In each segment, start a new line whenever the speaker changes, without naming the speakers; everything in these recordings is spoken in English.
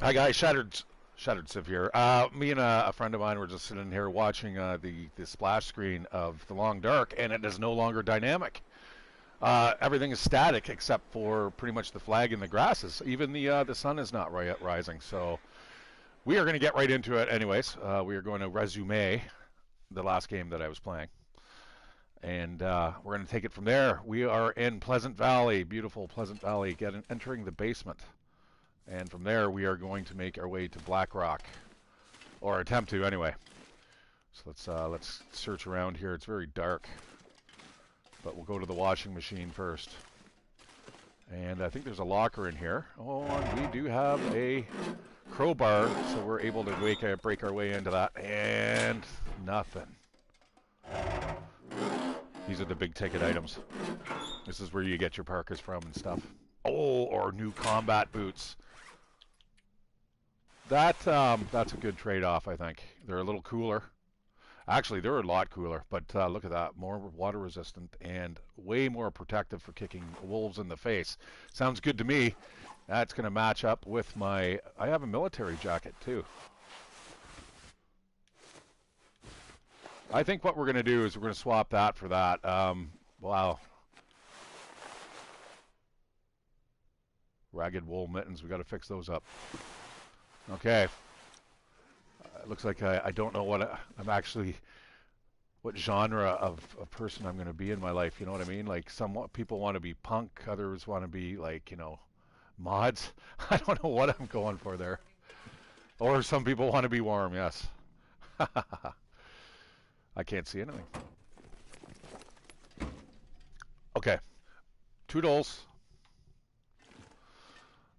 Hi guys, ShatteredCiv here. Me and a friend of mine were just sitting here watching the splash screen of The Long Dark, and it is no longer dynamic. Everything is static except for pretty much the flag and the grasses. Even the sun is not rising. So we are going to get right into it, anyways. We are going to resume the last game that I was playing, and we're going to take it from there. We are in Pleasant Valley, beautiful Pleasant Valley, entering the basement. And from there, we are going to make our way to Blackrock, or attempt to, anyway. So let's search around here. It's very dark, but we'll go to the washing machine first. And I think there's a locker in here. Oh, and we do have a crowbar, so we're able to break our way into that. And nothing. These are the big ticket items. This is where you get your parkas from and stuff. Oh, or new combat boots. That's a good trade-off, I think. They're a little cooler. Actually, they're a lot cooler, but look at that. More water-resistant and way more protective for kicking wolves in the face. Sounds good to me. That's going to match up with my... I have a military jacket, too. I think what we're going to do is we're going to swap that for that. Wow. Ragged wool mittens. We got to fix those up. Okay. It looks like I don't know what what genre of person I'm going to be in my life. You know what I mean? Like some people want to be punk, others want to be like, you know, mods. I don't know what I'm going for there. Or some people want to be warm. Yes. I can't see anything. Okay. $2.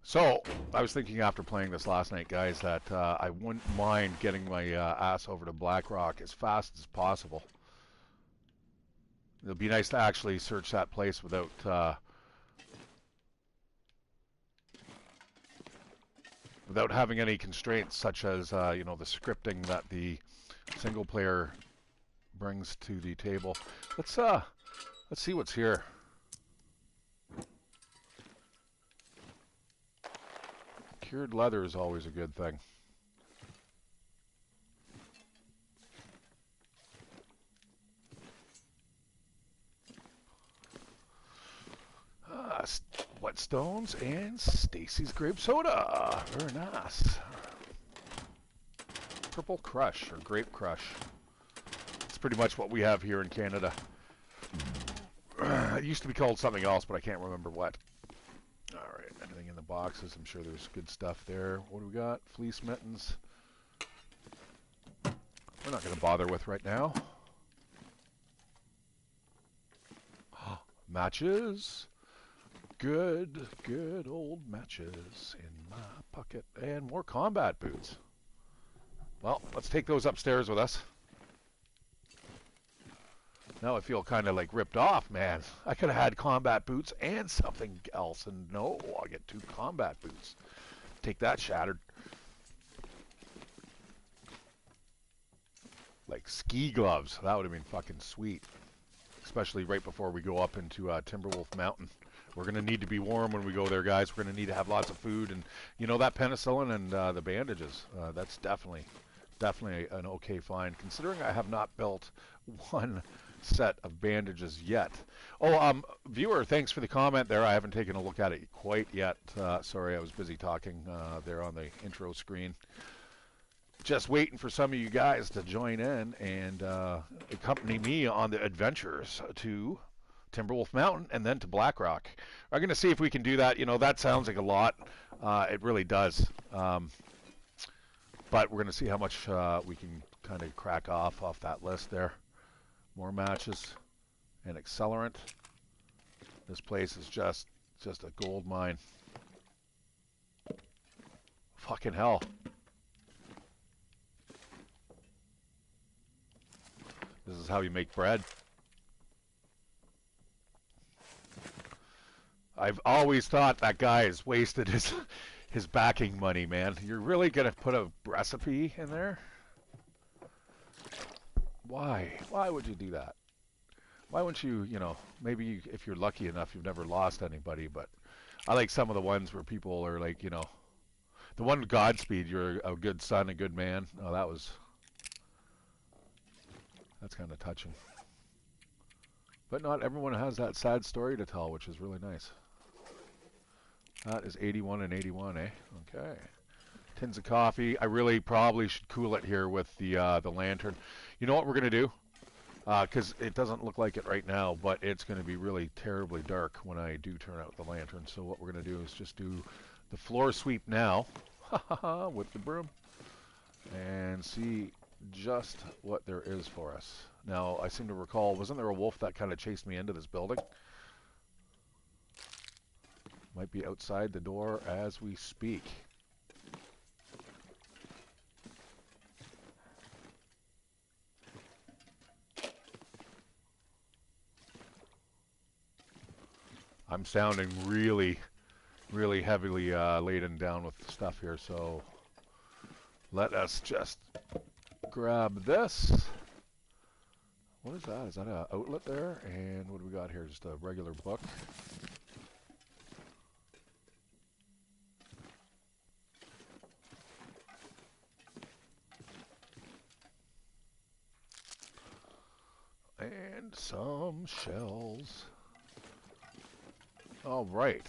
So, I was thinking after playing this last night, guys, that I wouldn't mind getting my ass over to Blackrock as fast as possible. It'll be nice to actually search that place without having any constraints, such as you know, the scripting that the single player brings to the table. Let's see what's here. Cured leather is always a good thing. Whetstones and Stacy's grape soda. Very nice. Purple Crush or Grape Crush. It's pretty much what we have here in Canada. It used to be called something else, but I can't remember what. Alright, anything in the boxes? I'm sure there's good stuff there. What do we got? Fleece mittens. We're not going to bother with right now. Matches. Good old matches in my pocket. And more combat boots. Well, let's take those upstairs with us. Now I feel kind of like ripped off, man. I could have had combat boots and something else, and no, I'll get 2 combat boots. Take that, Shattered. Like ski gloves. That would have been fucking sweet. Especially right before we go up into Timberwolf Mountain. We're going to need to be warm when we go there, guys. We're going to need to have lots of food. And, you know, that penicillin and the bandages, that's definitely an okay find. Considering I have not built one set of bandages yet. Oh, viewer, thanks for the comment there. I haven't taken a look at it quite yet. Sorry, I was busy talking there on the intro screen. Just waiting for some of you guys to join in and accompany me on the adventures to Timberwolf Mountain and then to Blackrock. I'm going to see if we can do that. You know, that sounds like a lot. It really does. But we're going to see how much we can kind of crack off that list there. More matches and accelerant. This place is just a gold mine. Fucking hell. This is how you make bread. I've always thought that guy has wasted his backing money, man. You're really gonna put a recipe in there? Why? Why would you do that? Why wouldn't you, you know, maybe if you're lucky enough, you've never lost anybody, but I like some of the ones where people are like, you know, The one Godspeed, you're a good son, a good man. Oh, that's kind of touching. But not everyone has that sad story to tell, which is really nice. That is 81 and 81, eh? Okay. Tins of coffee. I really probably should cool it here with the lantern. You know what we're going to do? Because it doesn't look like it right now, but it's going to be really terribly dark when I do turn out the lantern. So what we're going to do is just do the floor sweep now with the broom and see just what there is for us. Now, I seem to recall, wasn't there a wolf that kind of chased me into this building? Might be outside the door as we speak. I'm sounding really, really heavily laden down with stuff here, so let us just grab this. What is that? Is that an outlet there? And what do we got here? Just a regular book. And some shells. All right.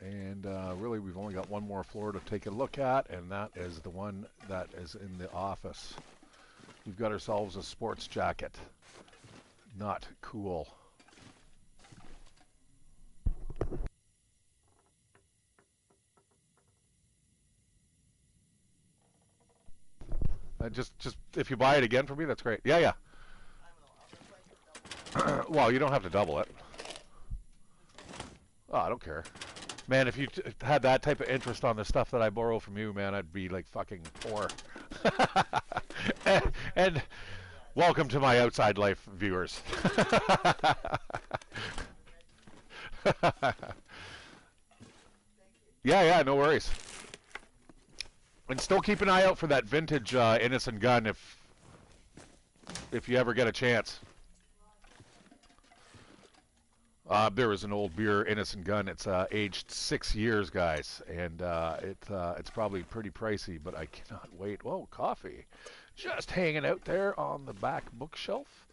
And really, we've only got one more floor to take a look at, and that is the one that is in the office. We've got ourselves a sports jacket. Not cool. Just if you buy it again for me, that's great. Yeah, yeah. Well, you don't have to double it. Oh, I don't care. Man, if you had that type of interest on the stuff that I borrow from you, man, I'd be like fucking poor. and welcome to my outside life, viewers. Yeah, no worries. And still keep an eye out for that vintage Innocent gun if you ever get a chance. There is an old beer Innocent gun. It's aged 6 years, guys, and it's probably pretty pricey, but I cannot wait. Whoa, coffee. Just hanging out there on the back bookshelf,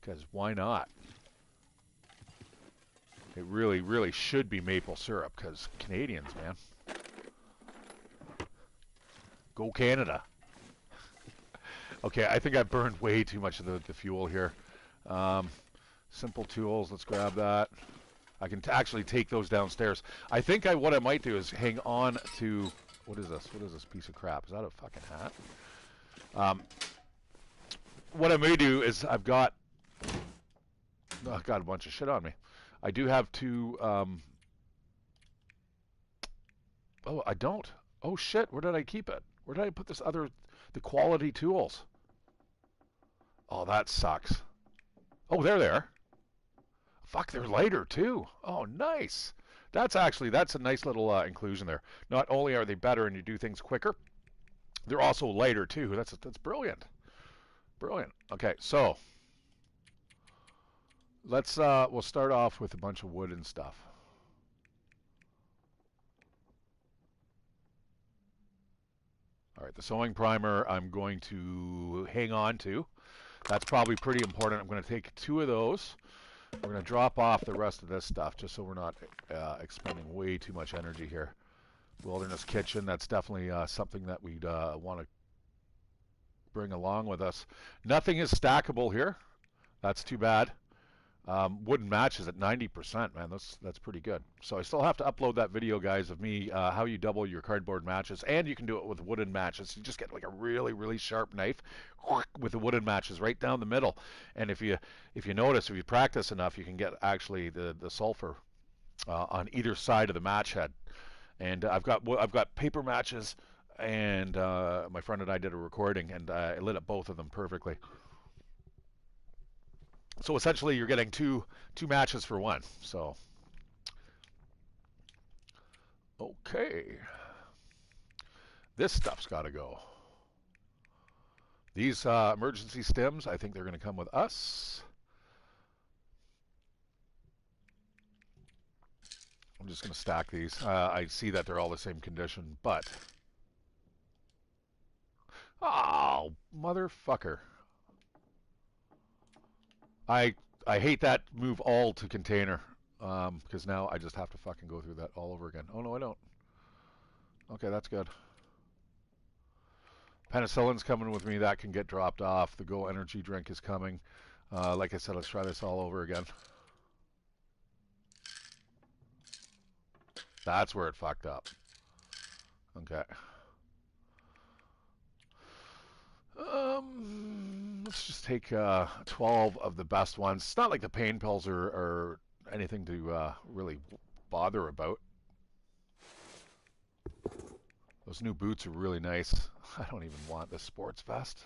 because why not? It really, really should be maple syrup, because Canadians, man. Go Canada. Okay, I think I burned way too much of the fuel here. Simple tools, let's grab that. I can actually take those downstairs. I think what I might do is hang on to... What is this? What is this piece of crap? Is that a fucking hat? What I may do is I've got... Oh, I've got a bunch of shit on me. I do have two... Oh, I don't. Oh, shit. Where did I keep it? Where did I put this other... The quality tools? Oh, that sucks. Oh, they're there. Fuck, they're lighter too. Oh, nice. That's a nice little inclusion there. Not only are they better and you do things quicker, they're also lighter too. That's brilliant. Brilliant. Okay, so we'll start off with a bunch of wood and stuff. All right, the sewing primer I'm going to hang on to. That's probably pretty important. I'm going to take 2 of those. We're going to drop off the rest of this stuff just so we're not expending way too much energy here. Wilderness Kitchen, that's definitely something that we'd want to bring along with us. Nothing is stackable here. That's too bad. Wooden matches at 90%, man. That's pretty good. So I still have to upload that video, guys, of me how you double your cardboard matches, and you can do it with wooden matches. You just get like a really, really sharp knife with the wooden matches right down the middle. And if you notice, if you practice enough, you can get actually the sulfur on either side of the match head. And I've got paper matches, and my friend and I did a recording, and I lit up both of them perfectly. So essentially, you're getting two matches for one. So, okay, this stuff's got to go. These emergency stems, I think they're going to come with us. I'm just going to stack these. I see that they're all the same condition, but Oh, motherfucker. I I hate that move all to container. Because now I just have to fucking go through that all over again. Oh no, I don't. Okay, that's good. Penicillin's coming with me. That can get dropped off. The Go Energy drink is coming. Like I said, let's try this all over again. That's where it fucked up. Okay. Let's just take 12 of the best ones. It's not like the pain pills are anything to really bother about. Those new boots are really nice. I don't even want this sports vest.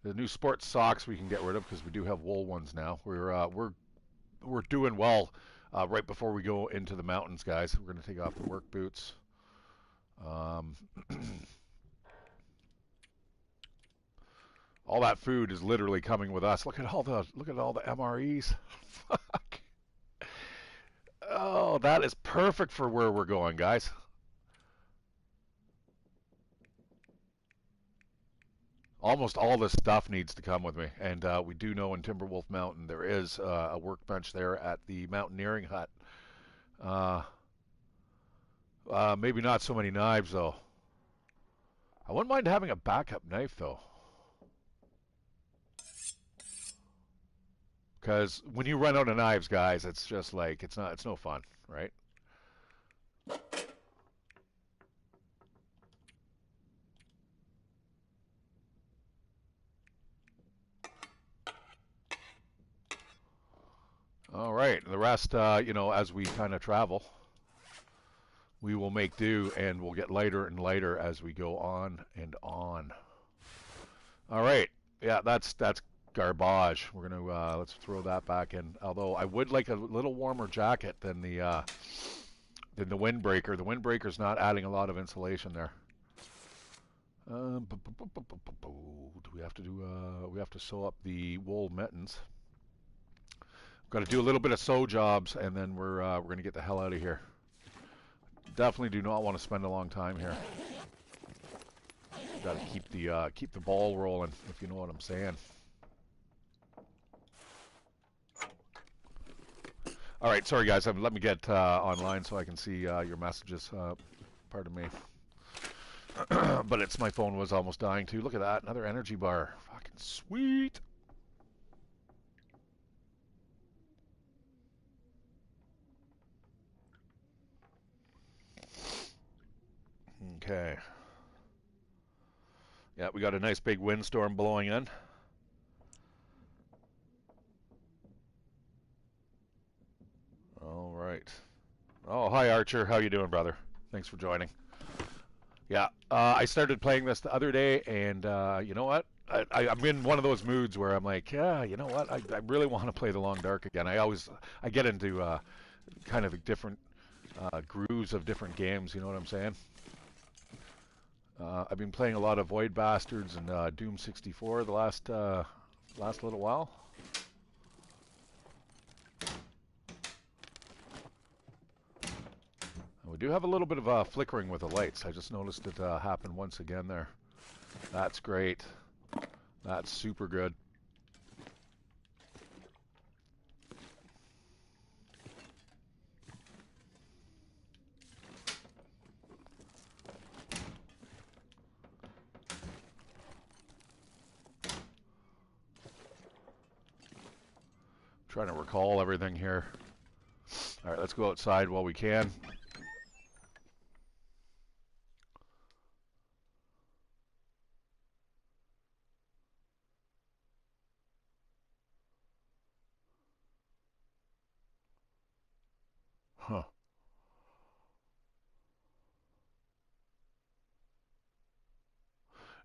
The new sports socks we can get rid of because we do have wool ones now. We're doing well right before we go into the mountains, guys. We're going to take off the work boots. All that food is literally coming with us. Look at all the MREs. Fuck. Oh, that is perfect for where we're going, guys. Almost all this stuff needs to come with me, and we do know in Timberwolf Mountain there is a workbench there at the mountaineering hut. Maybe not so many knives though. I wouldn't mind having a backup knife though, because when you run out of knives, guys, it's just like it's no fun, right? All right, the rest, as we kind of travel, we will make do, and we'll get lighter and lighter as we go on and on. All right, yeah, that's garbage. We're gonna let's throw that back in. Although I would like a little warmer jacket than the windbreaker. The windbreaker's not adding a lot of insulation there. Do we have to do? We have to sew up the wool mittens. Got to do a little bit of sew jobs, and then we're gonna get the hell out of here. Definitely do not want to spend a long time here. Got to keep the ball rolling, if you know what I'm saying. All right, sorry guys. Let me get online so I can see your messages. Pardon me. But my phone was almost dying too. Look at that, another energy bar. Fucking sweet. Okay. Yeah, we got a nice big windstorm blowing in. All right. Oh, hi Archer. How you doing, brother? Thanks for joining. Yeah, I started playing this the other day, and you know what? I'm in one of those moods where I'm like, yeah, you know what? I really want to play the Long Dark again. I get into kind of different grooves of different games. You know what I'm saying? I've been playing a lot of Void Bastards and Doom 64 the last little while. We do have a little bit of flickering with the lights. I just noticed it happen once again there. That's great. That's super good. Trying to recall everything here. All right, let's go outside while we can. Huh.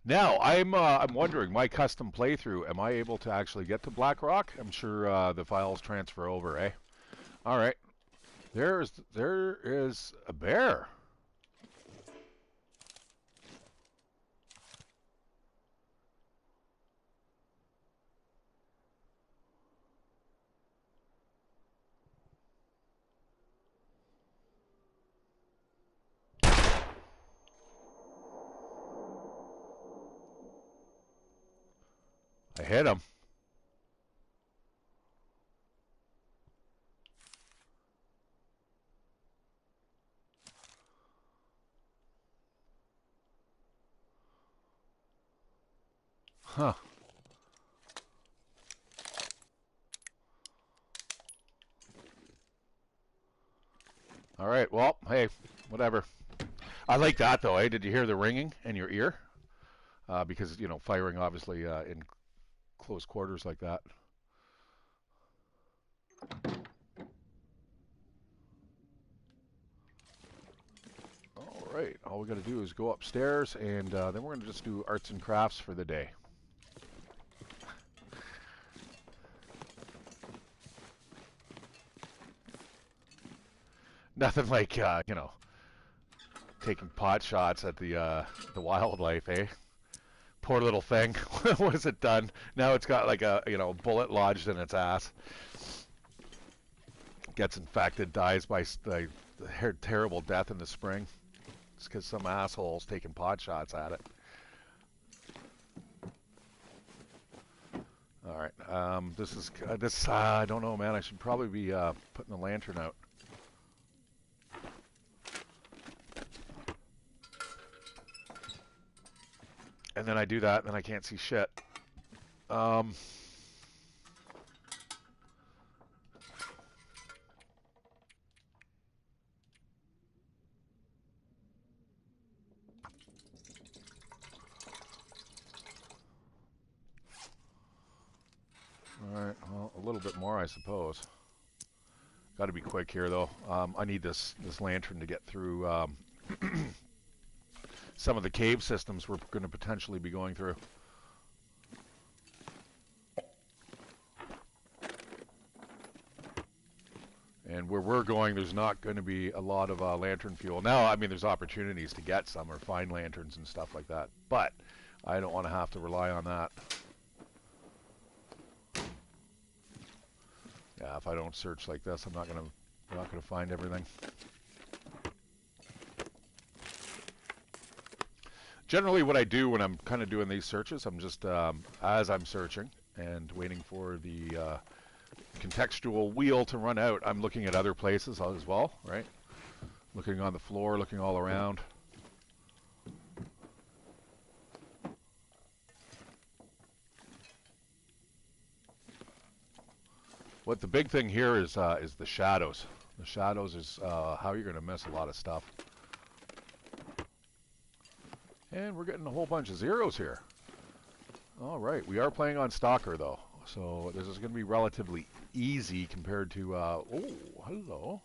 Now, I'm wondering, my custom playthrough, am I able to actually get to Blackrock? I'm sure the files transfer over, eh? All right. There is a bear. I hit him. Huh. All right. Well, hey, whatever. I like that though. Did you hear the ringing in your ear? Because you know, firing obviously in close quarters like that. All right. All we got to do is go upstairs, and then we're going to just do arts and crafts for the day. Nothing like you know, taking pot shots at the wildlife, eh? Poor little thing. What has it done? Now it's got like a bullet lodged in its ass. Gets infected, dies by the terrible death in the spring. It's because some asshole's taking pot shots at it. All right. This. I don't know, man. I should probably be putting the lantern out. And then I do that, and then I can't see shit. Alright, well, a little bit more, I suppose. Got to be quick here, though. I need this lantern to get through some of the cave systems we're going to potentially be going through. And where we're going, there's not going to be a lot of lantern fuel. Now, I mean, there's opportunities to get some or find lanterns and stuff like that. But I don't want to have to rely on that. Yeah, if I don't search like this, I'm not gonna find everything. Generally, what I do when I'm kind of doing these searches, I'm just as I'm searching and waiting for the contextual wheel to run out, I'm looking at other places as well, right? Looking on the floor, looking all around. What the big thing here is the shadows. The shadows is how you're going to miss a lot of stuff. And we're getting a whole bunch of zeros here. All right, we are playing on Stalker though, so this is going to be relatively easy compared to oh, hello,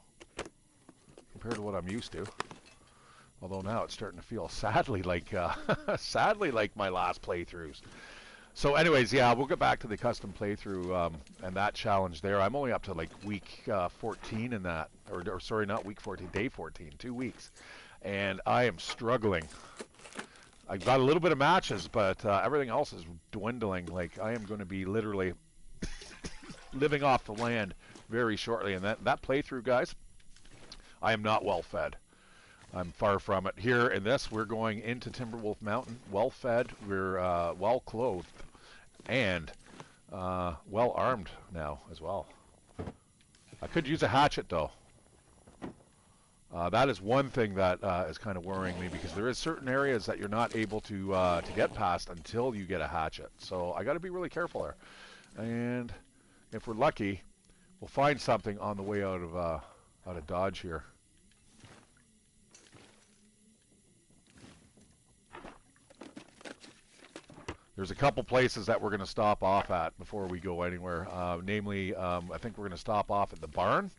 compared to what I'm used to. Although now it's starting to feel sadly like my last playthroughs. So anyways, yeah, we'll get back to the custom playthrough and that challenge there. I'm only up to like week 14 in that, or sorry, not week 14, day 14, 2 weeks. And I am struggling. I've got a little bit of matches, but everything else is dwindling. Like, I am going to be literally living off the land very shortly. And that playthrough, guys, I am not well fed. I'm far from it. Here in this, we're going into Timberwolf Mountain, well fed, we're well clothed, and well armed now as well. I could use a hatchet though. That is one thing that is kind of worrying me, because there is certain areas that you're not able to get past until you get a hatchet. So I got to be really careful there. And if we're lucky, we'll find something on the way out of Dodge here. There's a couple places that we're going to stop off at before we go anywhere. Namely, I think we're going to stop off at the barn,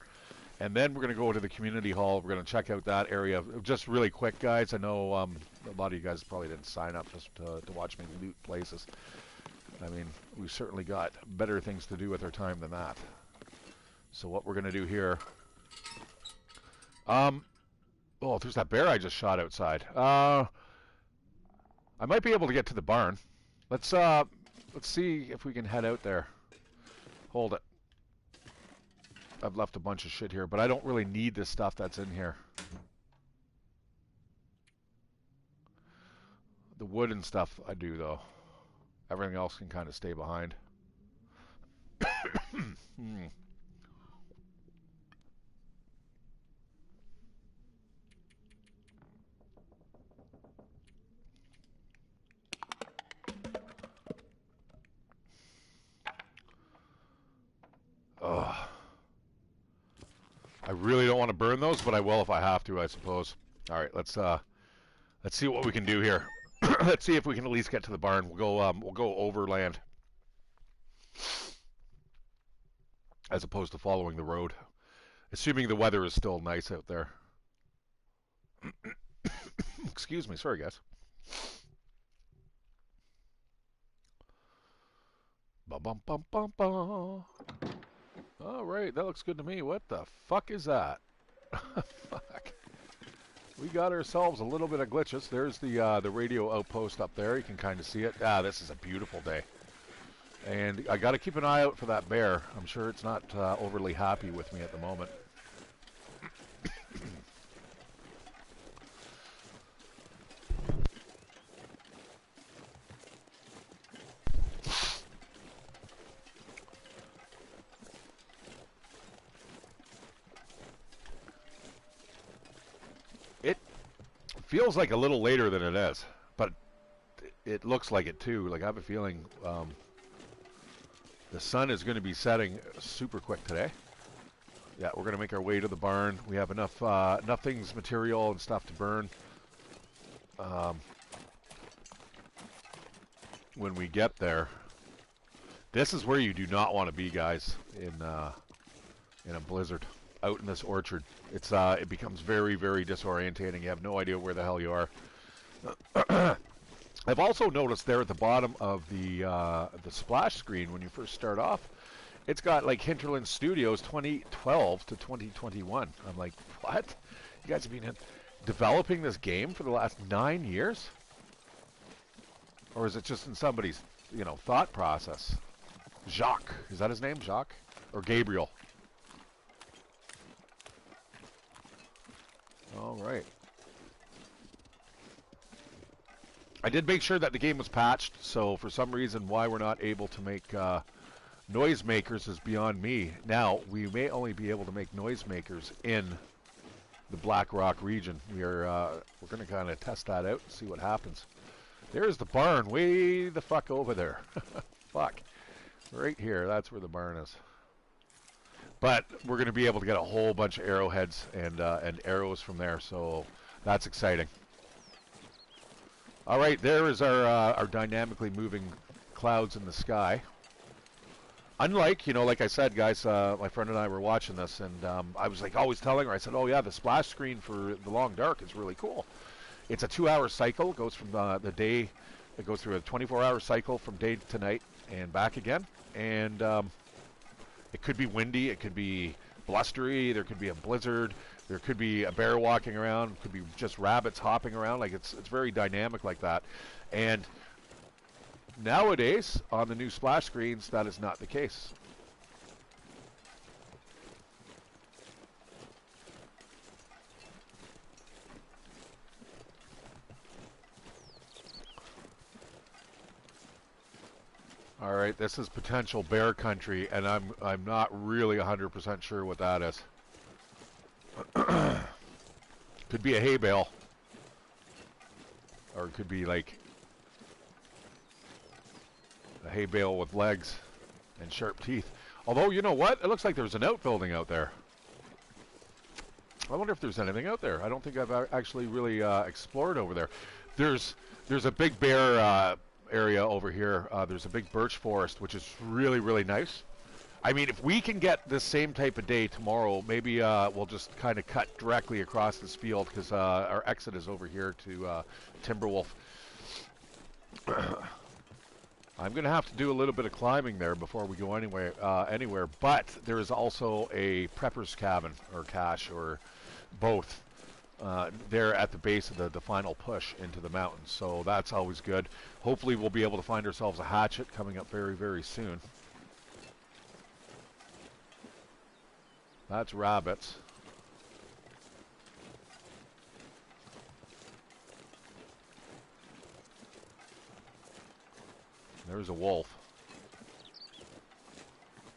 and then we're going to go to the community hall. We're going to check out that area. Just really quick, guys. I know a lot of you guys probably didn't sign up just to watch me loot places. I mean, we've certainly got better things to do with our time than that. So what we're going to do here... oh, there's that bear I just shot outside. I might be able to get to the barn. Let's see if we can head out there. Hold it. I've left a bunch of shit here, but I don't really need this stuff that's in here. The wood and stuff I do, though. Everything else can kind of stay behind. Hmm. Ugh. I really don't want to burn those, but I will if I have to, I suppose. All right, let's see what we can do here. Let's see if we can at least get to the barn. We'll go overland as opposed to following the road, assuming the weather is still nice out there. Excuse me, sorry guys. Bum bum bum bum bum. All right, that looks good to me. What the fuck is that? Fuck. We got ourselves a little bit of glitches. There's the radio outpost up there. You can kind of see it. Ah, this is a beautiful day. And I got to keep an eye out for that bear. I'm sure it's not overly happy with me at the moment. It feels like a little later than it is, but it looks like it too. Like I have a feeling the sun is going to be setting super quick today. Yeah, we're going to make our way to the barn. We have enough things, material and stuff to burn. When we get there, this is where you do not want to be, guys. In a blizzard, out in this orchard, it becomes very, very disorientating. You have no idea where the hell you are. I've also noticed there at the bottom of the splash screen when you first start off, it's got like Hinterland Studios 2012 to 2021. I'm like, what? You guys have been developing this game for the last 9 years? Or is it just in somebody's, thought process? Jacques. Is that his name? Jacques? Or Gabriel? All right. I did make sure that the game was patched, so for some reason why we're not able to make noisemakers is beyond me. Now, we may only be able to make noisemakers in the Blackrock region. We're going to kind of test that out and see what happens. There's the barn way the fuck over there. Fuck. Right here, that's where the barn is. But we're going to be able to get a whole bunch of arrowheads and arrows from there, so that's exciting. All right, there is our dynamically moving clouds in the sky. Unlike, like I said, guys, my friend and I were watching this, and I was like always telling her, I said, oh yeah, the splash screen for the Long Dark is really cool. It's a 2-hour cycle. It goes from the day, it goes through a 24-hour cycle from day to night and back again. And it could be windy, it could be blustery, there could be a blizzard, there could be a bear walking around, it could be just rabbits hopping around. Like it's very dynamic like that. And nowadays, on the new splash screens, that is not the case. All right, this is potential bear country, and I'm not really 100% sure what that is. Could be a hay bale, or it could be like a hay bale with legs and sharp teeth. Although, you know what? It looks like there's an outbuilding out there. I wonder if there's anything out there. I don't think I've actually really explored over there. There's a big bear area over here. There's a big birch forest, which is really, really nice. I mean, if we can get this same type of day tomorrow, maybe we'll just kind of cut directly across this field, because our exit is over here to Timberwolf. I'm going to have to do a little bit of climbing there before we go anywhere, but there is also a prepper's cabin, or cache, or both, there at the base of the final push into the mountains, so that's always good. Hopefully we'll be able to find ourselves a hatchet coming up very, very soon. That's rabbits. There's a wolf.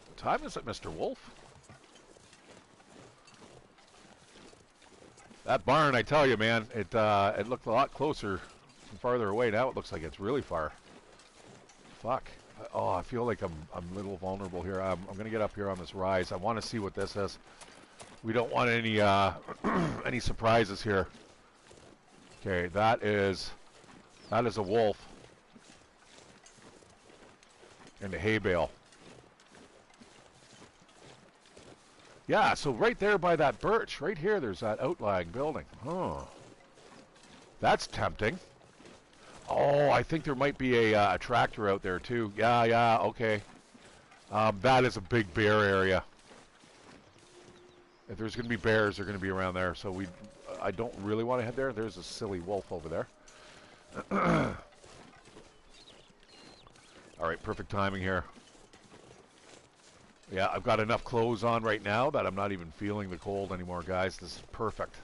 What time is it, Mr. Wolf? That barn, I tell you, man, it looked a lot closer from farther away. Now it looks like it's really far. Fuck. Oh, I feel like I'm a little vulnerable here. I'm going to get up here on this rise. I want to see what this is. We don't want any any surprises here. Okay, that is a wolf in the hay bale. Yeah, so right there by that birch, right here, there's that outlying building. Oh, that's tempting. Oh, I think there might be a tractor out there too. Yeah, okay. That is a big bear area. If there's going to be bears, they're going to be around there. So I don't really want to head there. There's a silly wolf over there. All right, perfect timing here. Yeah, I've got enough clothes on right now that I'm not even feeling the cold anymore, guys. This is perfect.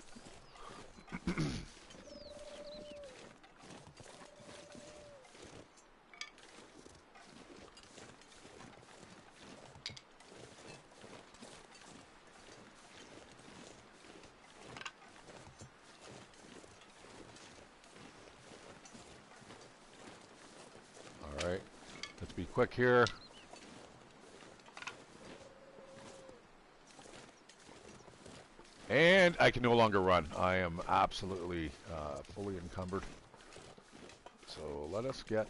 All right, let's be quick here. And I can no longer run. I am absolutely fully encumbered. So let us get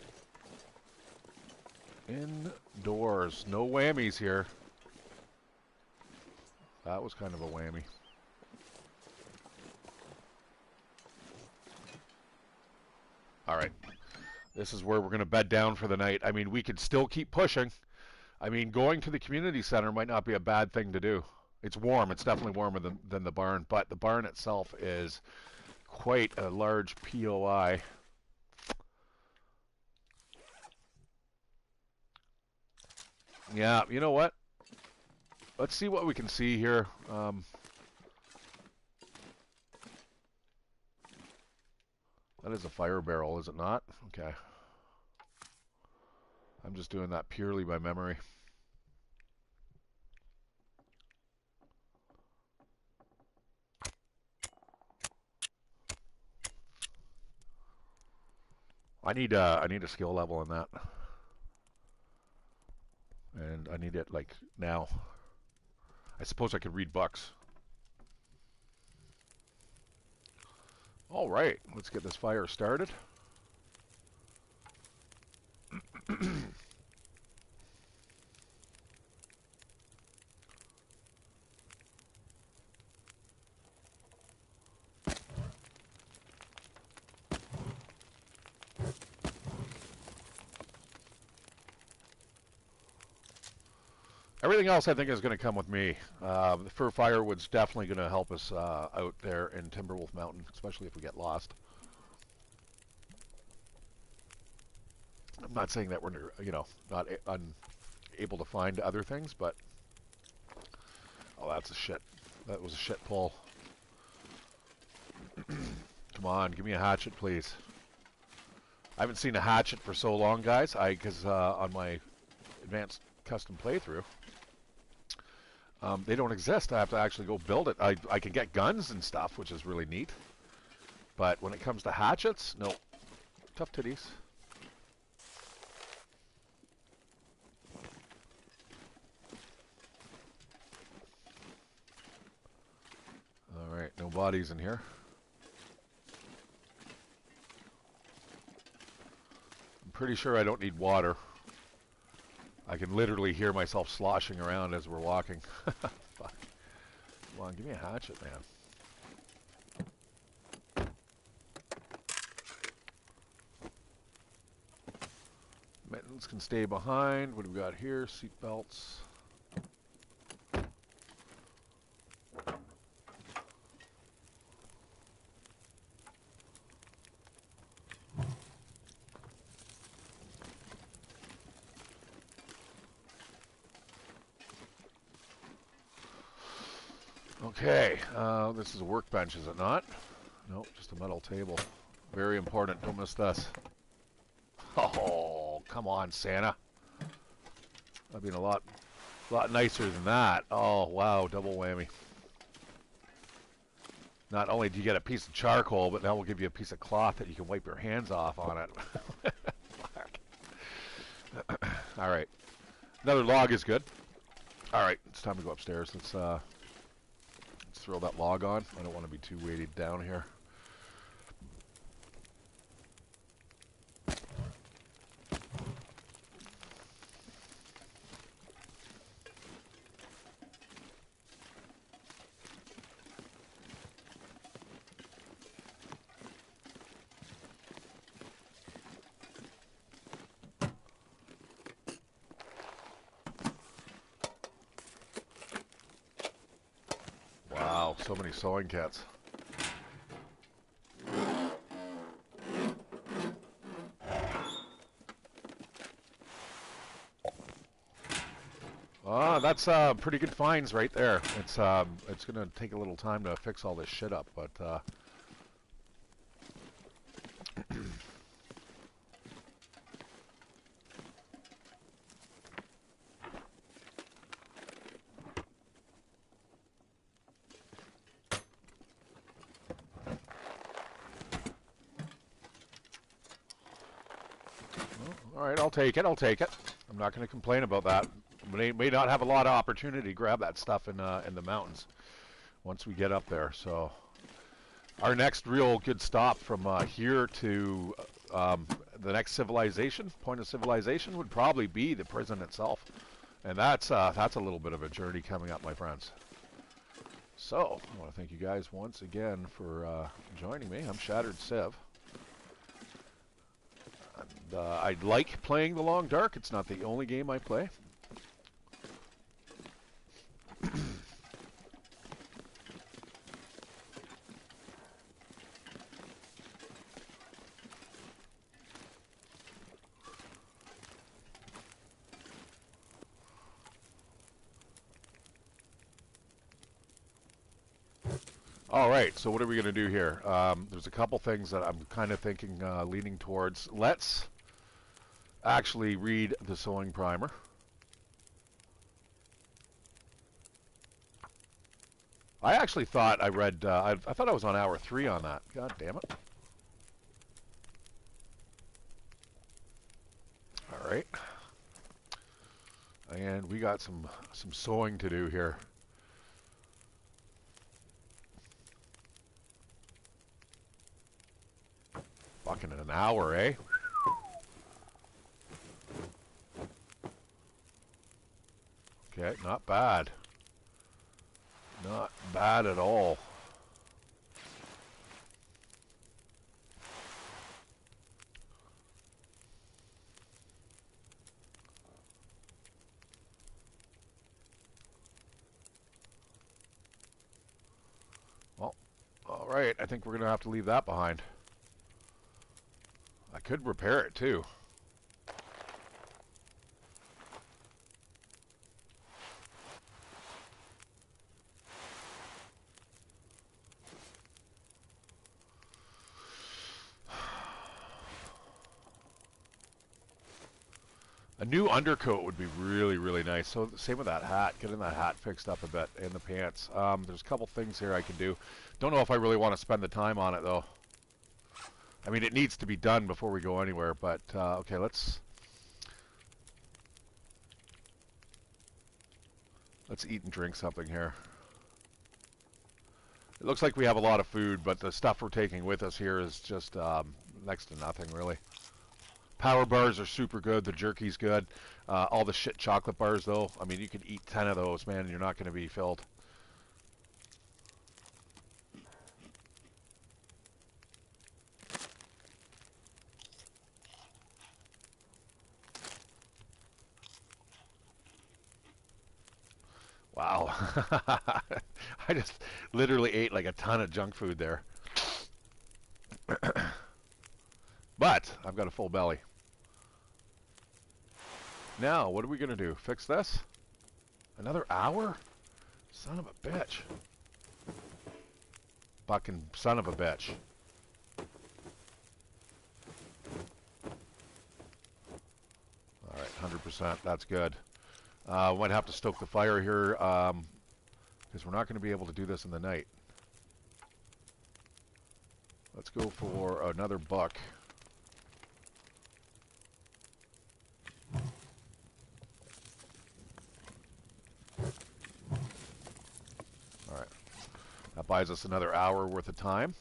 indoors. No whammies here. That was kind of a whammy. All right. This is where we're going to bed down for the night. I mean, we could still keep pushing. I mean, going to the community center might not be a bad thing to do. It's warm. It's definitely warmer than the barn, but the barn itself is quite a large POI. Yeah, you know what? Let's see what we can see here. That is a fire barrel, is it not? Okay. I'm just doing that purely by memory. I need a skill level in that, and I need it like now. I suppose I could read books. All right, let's get this fire started. Everything else I think is going to come with me. The fur firewood's definitely going to help us out there in Timberwolf Mountain, especially if we get lost. I'm not saying that we're, not unable to find other things, but oh, that's a shit. That was a shit pull. Come on, give me a hatchet, please. I haven't seen a hatchet for so long, guys. Because on my advanced custom playthrough, they don't exist. I have to actually go build it. I can get guns and stuff, which is really neat. But when it comes to hatchets, no. Tough titties. Alright, no bodies in here. I'm pretty sure I don't need water. I can literally hear myself sloshing around as we're walking. Fuck. Come on, give me a hatchet, man. Mittens can stay behind. What do we got here? Seat belts. Okay, this is a workbench, is it not? Nope, just a metal table. Very important, don't miss this. Oh, come on, Santa. That'd be a lot nicer than that. Oh, wow, double whammy. Not only do you get a piece of charcoal, but now we'll give you a piece of cloth that you can wipe your hands off on it. All right. Another log is good. All right, it's time to go upstairs. Let's throw that log on. I don't want to be too weighted down here. Wow, so many sewing kits. That's pretty good finds right there. It's gonna take a little time to fix all this shit up, but all right, I'll take it. I'll take it. I'm not going to complain about that. We may not have a lot of opportunity to grab that stuff in the mountains once we get up there. So our next real good stop from here to the next civilization, point of civilization, would probably be the prison itself, and that's a little bit of a journey coming up, my friends. So I want to thank you guys once again for joining me. I'm ShatteredCiv. I like playing the Long Dark. It's not the only game I play. All right, so what are we going to do here? There's a couple things that I'm kind of thinking, leaning towards. Let's actually read the sewing primer. I actually thought I read, I thought I was on hour 3 on that. God damn it. All right. And we got some sewing to do here. Fucking an hour, eh? Okay, not bad. Not bad at all. Well, all right, I think we're going to have to leave that behind. I could repair it too. A new undercoat would be really, really nice. So same with that hat. Getting that hat fixed up a bit and the pants. There's a couple things here I can do. Don't know if I really want to spend the time on it though. I mean, it needs to be done before we go anywhere. But okay, let's eat and drink something here. It looks like we have a lot of food, but the stuff we're taking with us here is just next to nothing, really. Power bars are super good. The jerky's good. All the shit chocolate bars, though. I mean, you could eat 10 of those, man, and you're not going to be filled. Wow. I just literally ate like a ton of junk food there. But I've got a full belly. Now, what are we going to do? Fix this? Another hour? Son of a bitch. Fucking son of a bitch. 100%. That's good. Might have to stoke the fire here, because we're not going to be able to do this in the night. Let's go for another buck. Alright. That buys us another hour worth of time.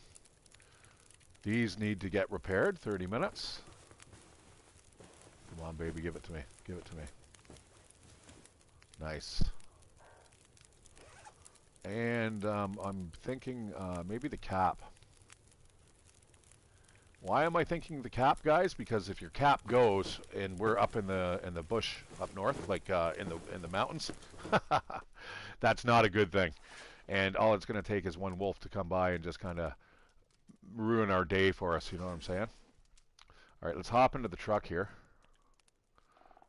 These need to get repaired, 30 minutes. Come on, baby, give it to me. Give it to me. Nice. And I'm thinking maybe the cap. Why am I thinking the cap, guys? Because if your cap goes and we're up in the bush up north, like in the mountains, that's not a good thing. And all it's going to take is one wolf to come by and just kind of ruin our day for us. You know what I'm saying? All right, let's hop into the truck here.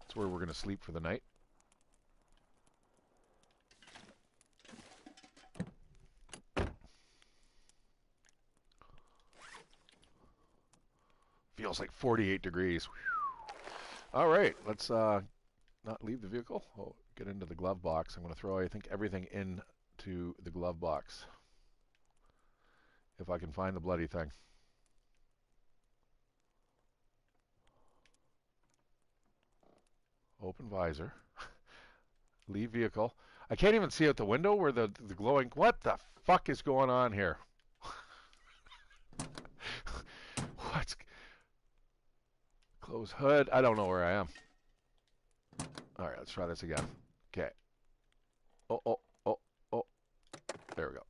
That's where we're going to sleep for the night. Feels like 48 degrees. All right, let's not leave the vehicle. Oh, get into the glove box. I'm going to throw, I think, everything into the glove box. If I can find the bloody thing. Open visor. Leave vehicle. I can't even see out the window where the glowing... What the fuck is going on here? What's... Close hood. I don't know where I am. All right, let's try this again. Okay. Oh. There we go.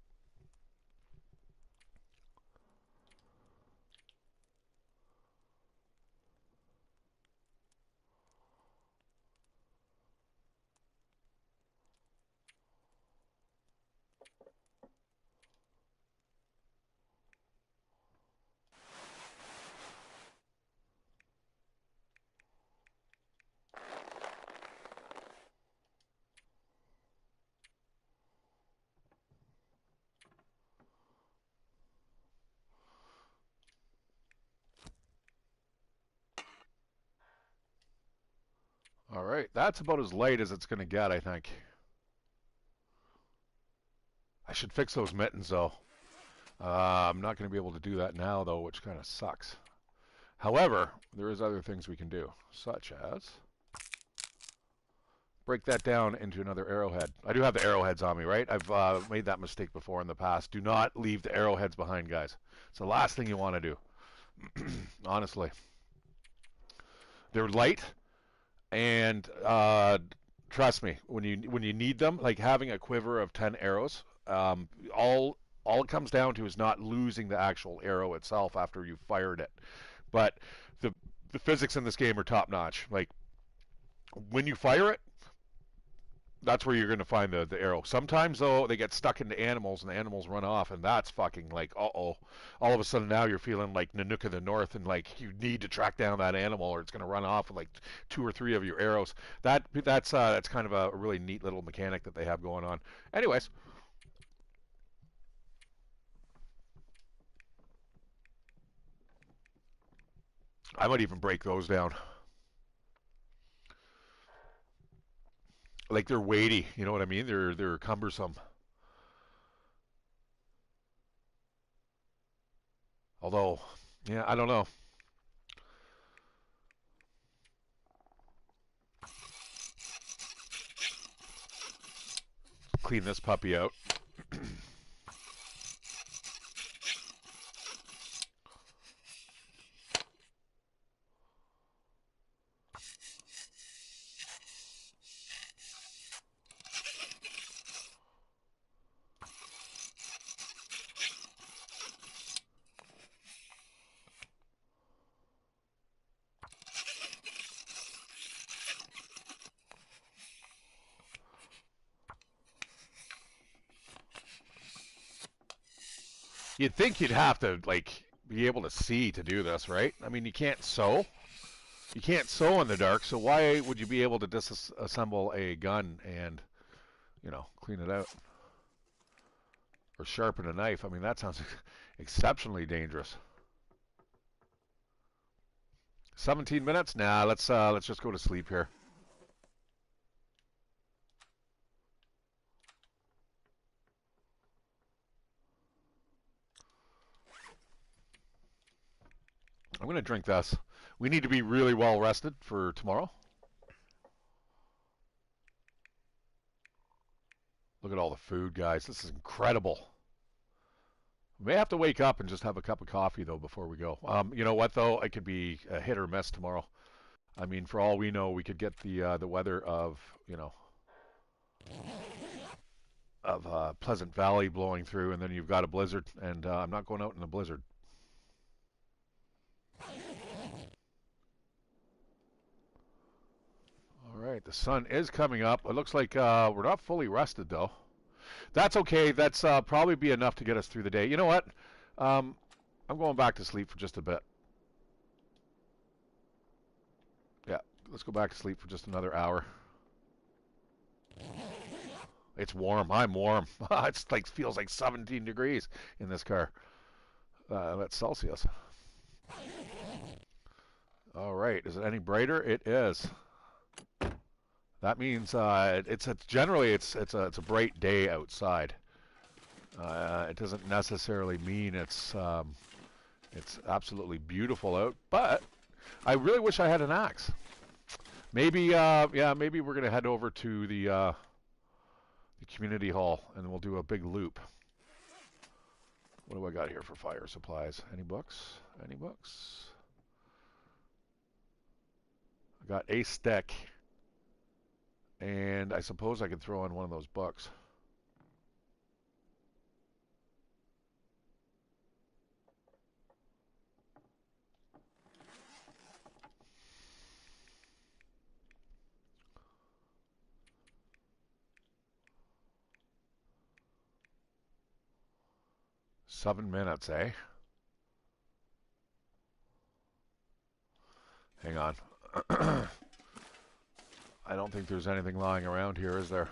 All right, that's about as light as it's going to get, I think. I should fix those mittens, though. I'm not going to be able to do that now, though, which kind of sucks. However, there is other things we can do, such as break that down into another arrowhead. I do have the arrowheads on me, right? I've made that mistake before in the past. Do not leave the arrowheads behind, guys. It's the last thing you want to do. Honestly. They're light, and trust me, when you need them, like having a quiver of 10 arrows, all it comes down to is not losing the actual arrow itself after you've fired it. But the physics in this game are top notch. Like when you fire it, that's where you're going to find the arrow. Sometimes, though, they get stuck into animals, and the animals run off, and that's fucking like, uh-oh. All of a sudden now you're feeling like Nanook of the North, and like you need to track down that animal, or it's going to run off with like 2 or 3 of your arrows. That's kind of a really neat little mechanic that they have going on. Anyways. I might even break those down. Like they're weighty, you know what I mean? They're cumbersome. Although, yeah, I don't know. Clean this puppy out. You'd think you'd have to like be able to see to do this, right? I mean, you can't sew. You can't sew in the dark, so why would you be able to disassemble a gun and, clean it out? Or sharpen a knife? I mean, that sounds exceptionally dangerous. 17 minutes? Nah, let's just go to sleep here. I'm going to drink this. We need to be really well rested for tomorrow. Look at all the food, guys. This is incredible. We may have to wake up and just have a cup of coffee, though, before we go. You know what, though? It could be a hit or miss tomorrow. I mean, for all we know, we could get the weather of, you know, of Pleasant Valley blowing through, and then you've got a blizzard, and I'm not going out in a blizzard. All right, the sun is coming up. It looks like we're not fully rested, though. That's okay. That's probably be enough to get us through the day. You know what? I'm going back to sleep for just a bit. Yeah, let's go back to sleep for just another hour. It's warm. I'm warm. It's like feels like 17 degrees in this car. That's Celsius. All right. Is it any brighter? It is. That means generally it's a bright day outside. It doesn't necessarily mean it's absolutely beautiful out, but I really wish I had an axe. Maybe maybe we're gonna head over to the community hall and we'll do a big loop. What do I got here for fire supplies? Any books? Any books? I got a stick, and I suppose I could throw in one of those books. $7, eh? Hang on. I don't think there's anything lying around here, is there?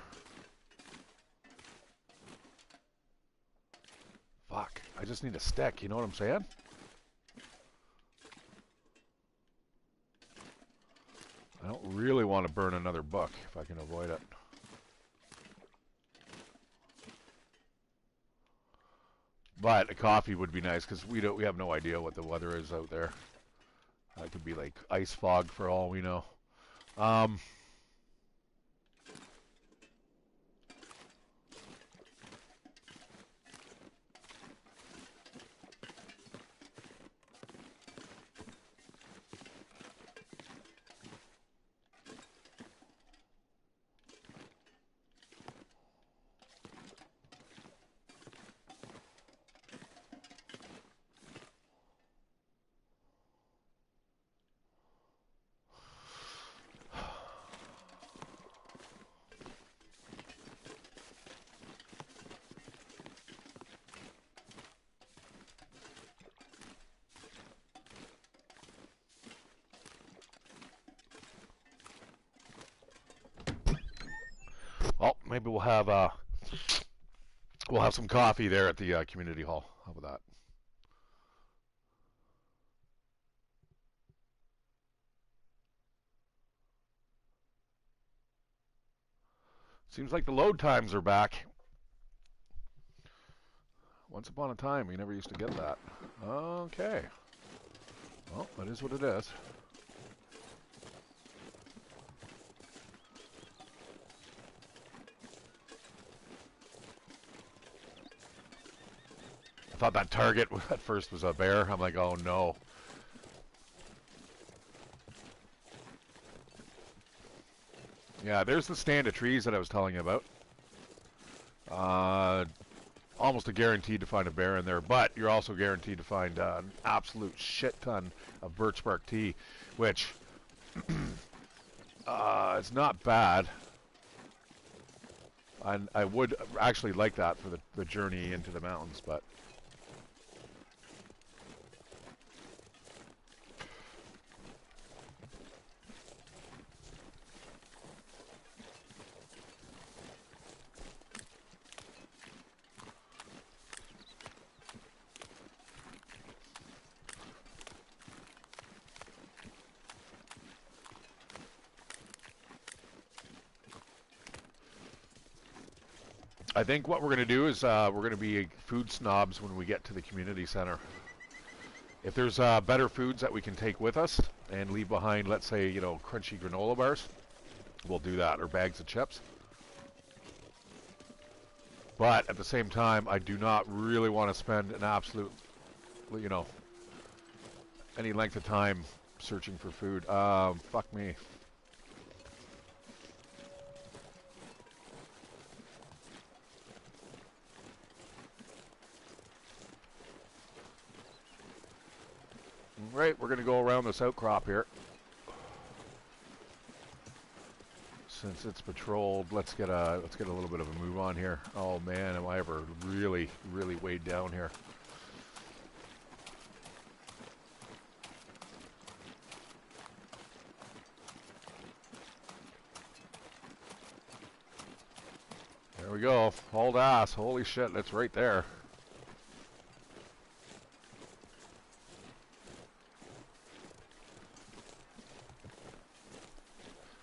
Fuck. I just need a stick, you know what I'm saying? I don't really want to burn another book if I can avoid it. But a coffee would be nice because we have no idea what the weather is out there. It could be like ice fog for all we know. 'Well, maybe we'll have some coffee there at the community hall. How about that? Seems like the load times are back. Once upon a time, we never used to get that. Okay. Well, that is what it is. I thought that target at first was a bear. I'm like, oh no. Yeah, there's the stand of trees that I was telling you about. Almost a guaranteed to find a bear in there, but you're also guaranteed to find an absolute shit ton of birch bark tea, which it's not bad. And I would actually like that for the journey into the mountains, but I think what we're going to do is we're going to be food snobs when we get to the community center. If there's better foods that we can take with us and leave behind, let's say, you know, crunchy granola bars, we'll do that, or bags of chips. But at the same time, I do not really want to spend an absolute, you know, any length of time searching for food. Fuck me. Right, we're going to go around this outcrop here. Since it's patrolled, let's get a little bit of a move on here. Oh man, am I ever really weighed down here. There we go. Hauled ass. Holy shit, that's right there.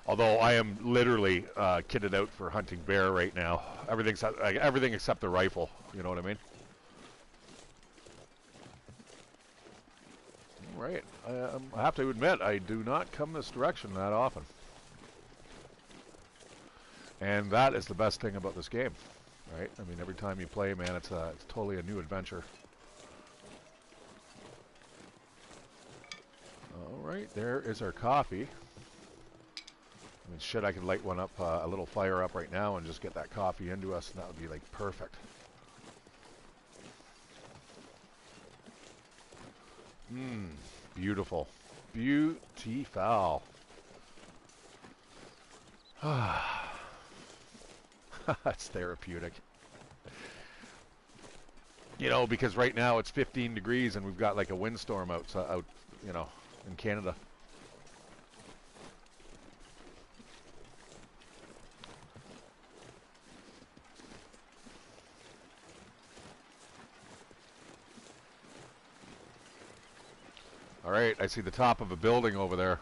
Although I am literally kitted out for hunting bear right now. Everything except the rifle. You know what I mean? Right. I have to admit, I do not come this direction that often. And that is the best thing about this game, right? I mean, every time you play, man, it's totally a new adventure. All right, there is our coffee. I mean, shit, I could light one up, a little fire up right now and just get that coffee into us, and that would be, like, perfect. Mmm, beautiful. Beautiful. That's therapeutic. You know, because right now it's 15 degrees and we've got, like, a windstorm out, you know, in Canada. All right, I see the top of a building over there.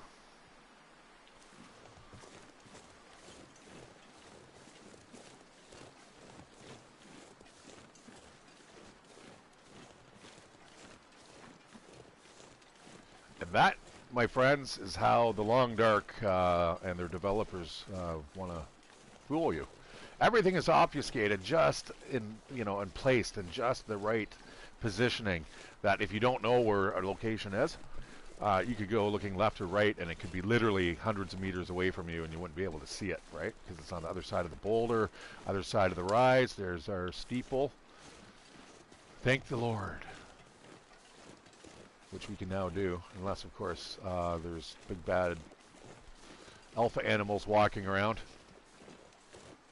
And that, my friends, is how the Long Dark and their developers want to fool you. Everything is obfuscated just in, you know, and placed in just the right positioning, that if you don't know where a location is, you could go looking left or right, and it could be literally hundreds of meters away from you, and you wouldn't be able to see it, right? Because it's on the other side of the boulder, other side of the rise. There's our steeple. Thank the Lord. Which we can now do, unless, of course, there's big bad alpha animals walking around,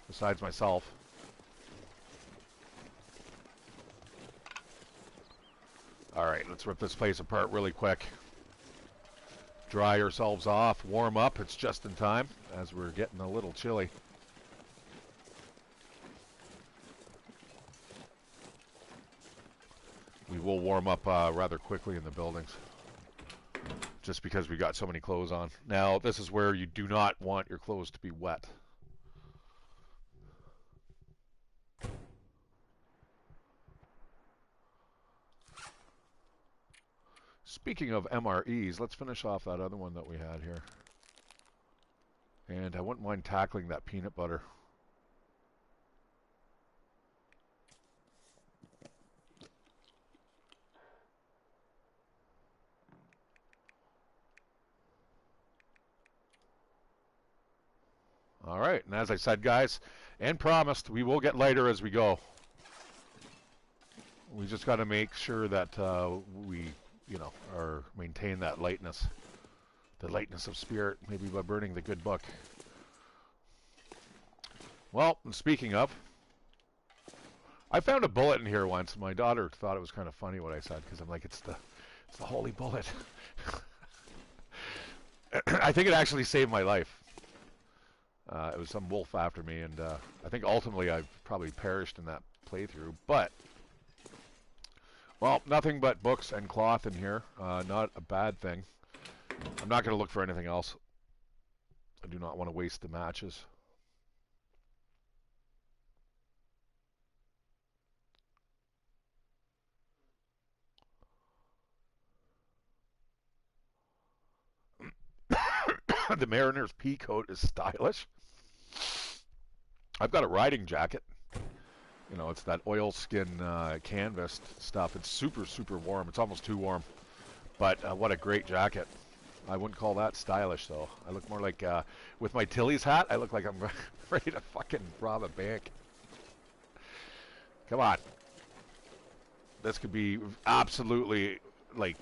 besides myself. All right, let's rip this place apart really quick. Dry ourselves off, warm up. It's just in time, as we're getting a little chilly. We will warm up rather quickly in the buildings, just because we got so many clothes on. Now, this is where you do not want your clothes to be wet. Speaking of MREs, let's finish off that other one that we had here. And I wouldn't mind tackling that peanut butter. All right, and as I said, guys, and promised, we will get lighter as we go. We just got to make sure that we, you know, maintain that lightness, the lightness of spirit, maybe by burning the good book. Well, and speaking of, I found a bullet in here once. My daughter thought it was kind of funny what I said, because I'm like, it's the holy bullet. I think it actually saved my life. It was some wolf after me, and I think ultimately I've probably perished in that playthrough. But, well, nothing but books and cloth in here. Not a bad thing. I'm not going to look for anything else. I do not want to waste the matches. the Mariner's pea coat is stylish. I've got a riding jacket. You know, it's that oilskin canvas stuff. It's super, super warm. It's almost too warm. But what a great jacket. I wouldn't call that stylish, though. I look more like, with my Tilly's hat, I look like I'm ready to fucking rob a bank. Come on. This could be absolutely, like,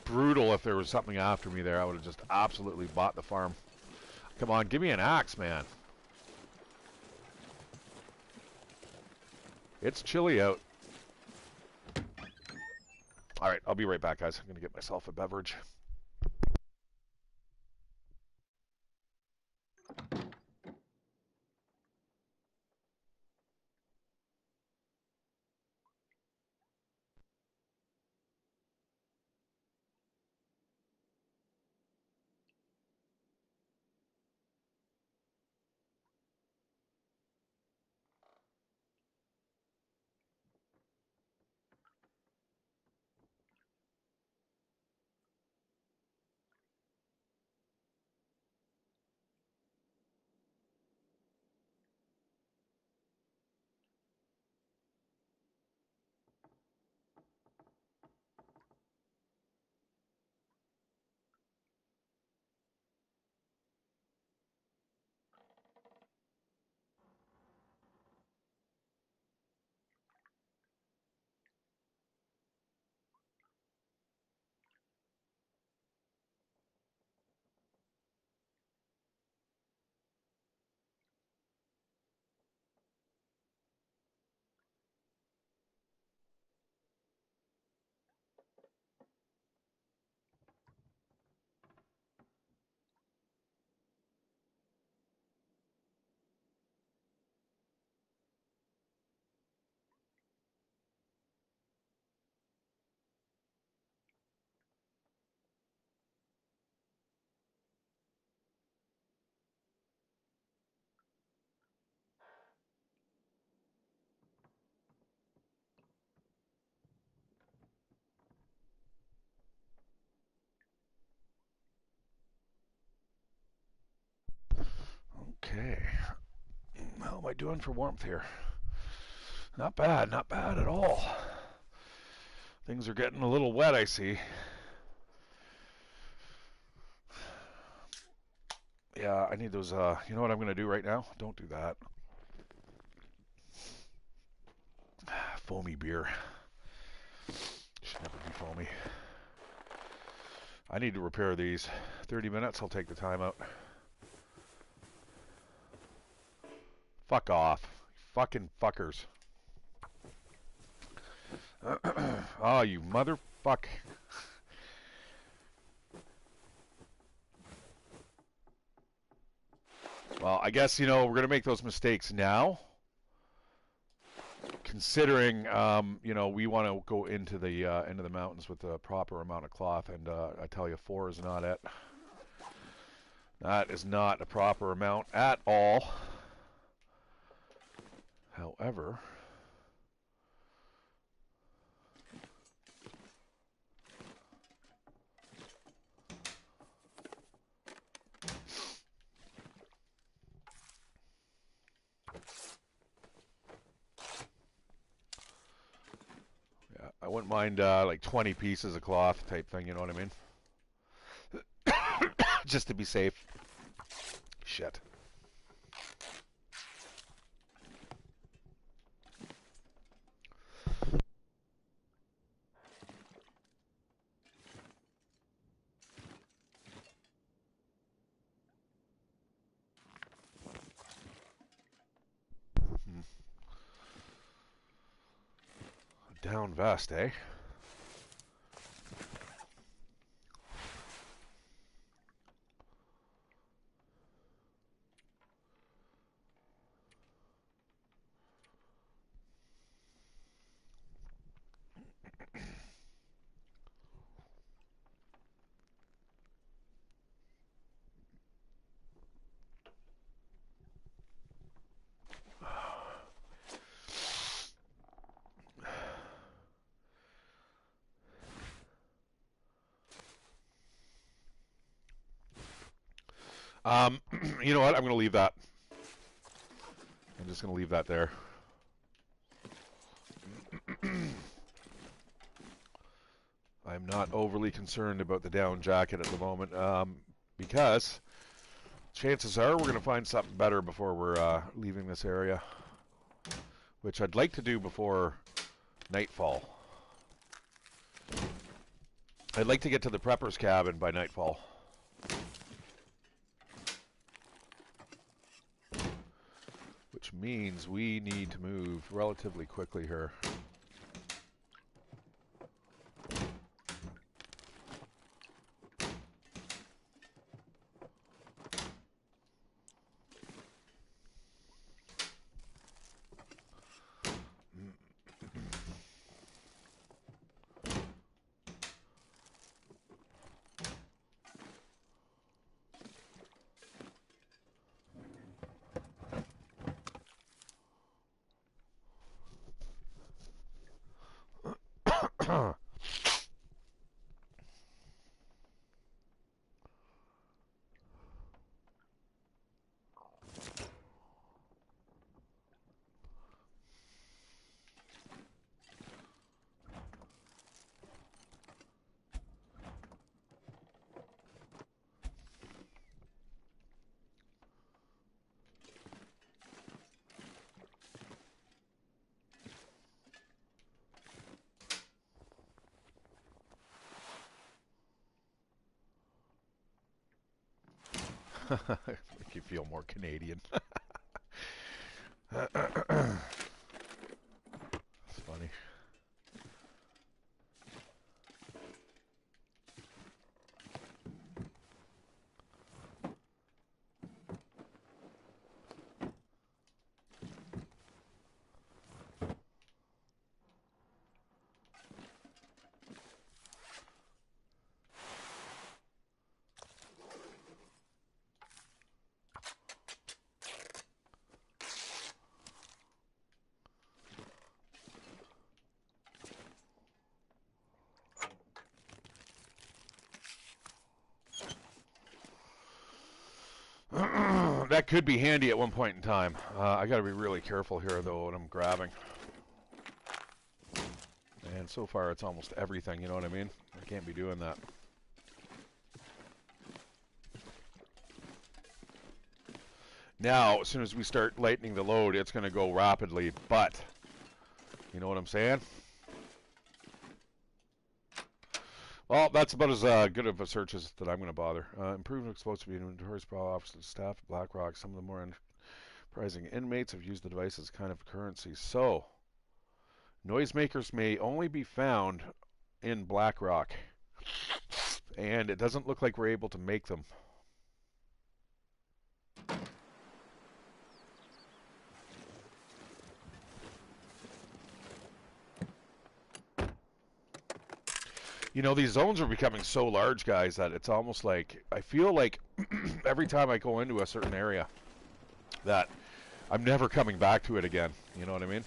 brutal if there was something after me there. I would have just absolutely bought the farm. Come on, give me an axe, man. It's chilly out. All right, I'll be right back, guys. I'm going to get myself a beverage. Okay. How am I doing for warmth here? Not bad, not bad at all. Things are getting a little wet, I see. Yeah, I need those, you know what I'm going to do right now? Don't do that. Foamy beer. Should never be foamy. I need to repair these. 30 minutes, I'll take the time out. Fuck off. Fucking fuckers. Oh, you motherfuck. Well, I guess, you know, we're going to make those mistakes now. Considering, you know, we want to go into the mountains with the proper amount of cloth, and I tell you, 4 is not it. That is not a proper amount at all. However, yeah, I wouldn't mind like 20 pieces of cloth type thing, you know what I mean? Just to be safe. Shit. Down vest, eh? You know what? I'm going to leave that. I'm just going to leave that there. I'm not overly concerned about the down jacket at the moment, because chances are we're going to find something better before we're leaving this area, which I'd like to do before nightfall. I'd like to get to the prepper's cabin by nightfall. Which means we need to move relatively quickly here. Make you feel more Canadian. It's funny. That could be handy at one point in time. I got to be really careful here, though, what I'm grabbing. And so far, it's almost everything, you know what I mean? I can't be doing that. Now, as soon as we start lightening the load, it's going to go rapidly, but you know what I'm saying? Well, that's about as good of a search as that I'm going to bother. Improved explosive inventories, officers, staff, Blackrock. Some of the more enterprising inmates have used the device as kind of currency. So, noisemakers may only be found in Blackrock, and it doesn't look like we're able to make them. You know, these zones are becoming so large, guys, that it's almost like I feel like every time I go into a certain area that I'm never coming back to it again. You know what I mean?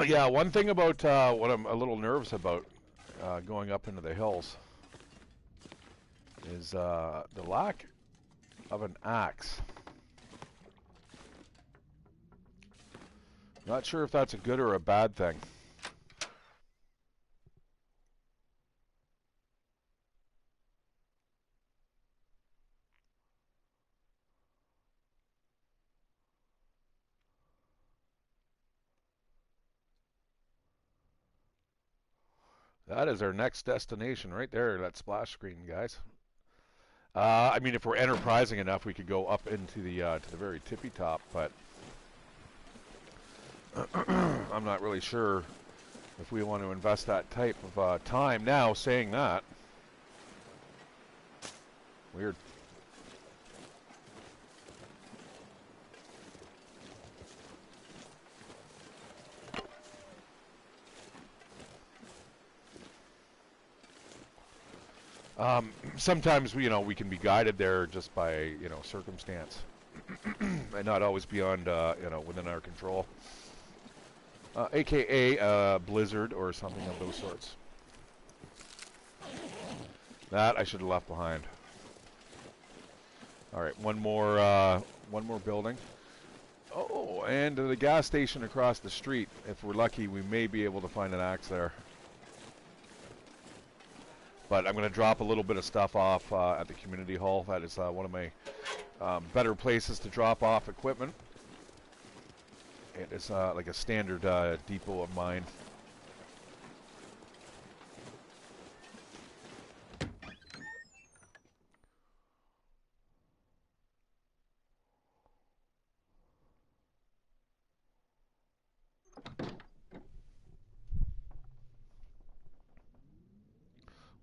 Yeah, one thing about what I'm a little nervous about going up into the hills is the lack of an axe. Not sure if that's a good or a bad thing. That is our next destination right there, that splash screen, guys. I mean, if we're enterprising enough, we could go up into the to the very tippy top, but I'm not really sure if we want to invest that type of time now. Saying that, weird. Sometimes we can be guided there just by circumstance, and not always beyond within our control. AKA blizzard or something of those sorts. That I should have left behind. All right, one more building. Oh, and the gas station across the street. If we're lucky, we may be able to find an axe there. But I'm going to drop a little bit of stuff off at the community hall. That is one of my better places to drop off equipment. It is like a standard depot of mine.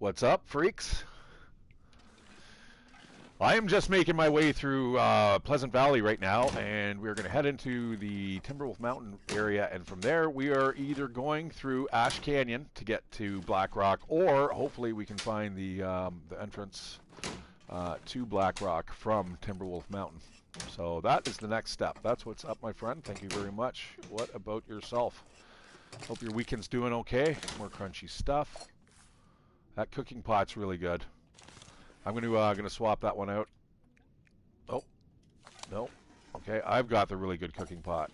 What's up, freaks? I am just making my way through Pleasant Valley right now, and we're going to head into the Timberwolf Mountain area, and from there we are either going through Ash Canyon to get to Blackrock, or hopefully we can find the entrance to Blackrock from Timberwolf Mountain. So that is the next step. That's what's up, my friend. Thank you very much. What about yourself? Hope your weekend's doing okay. More crunchy stuff. That cooking pot's really good. I'm gonna swap that one out. Oh, no. Okay, I've got the really good cooking pot.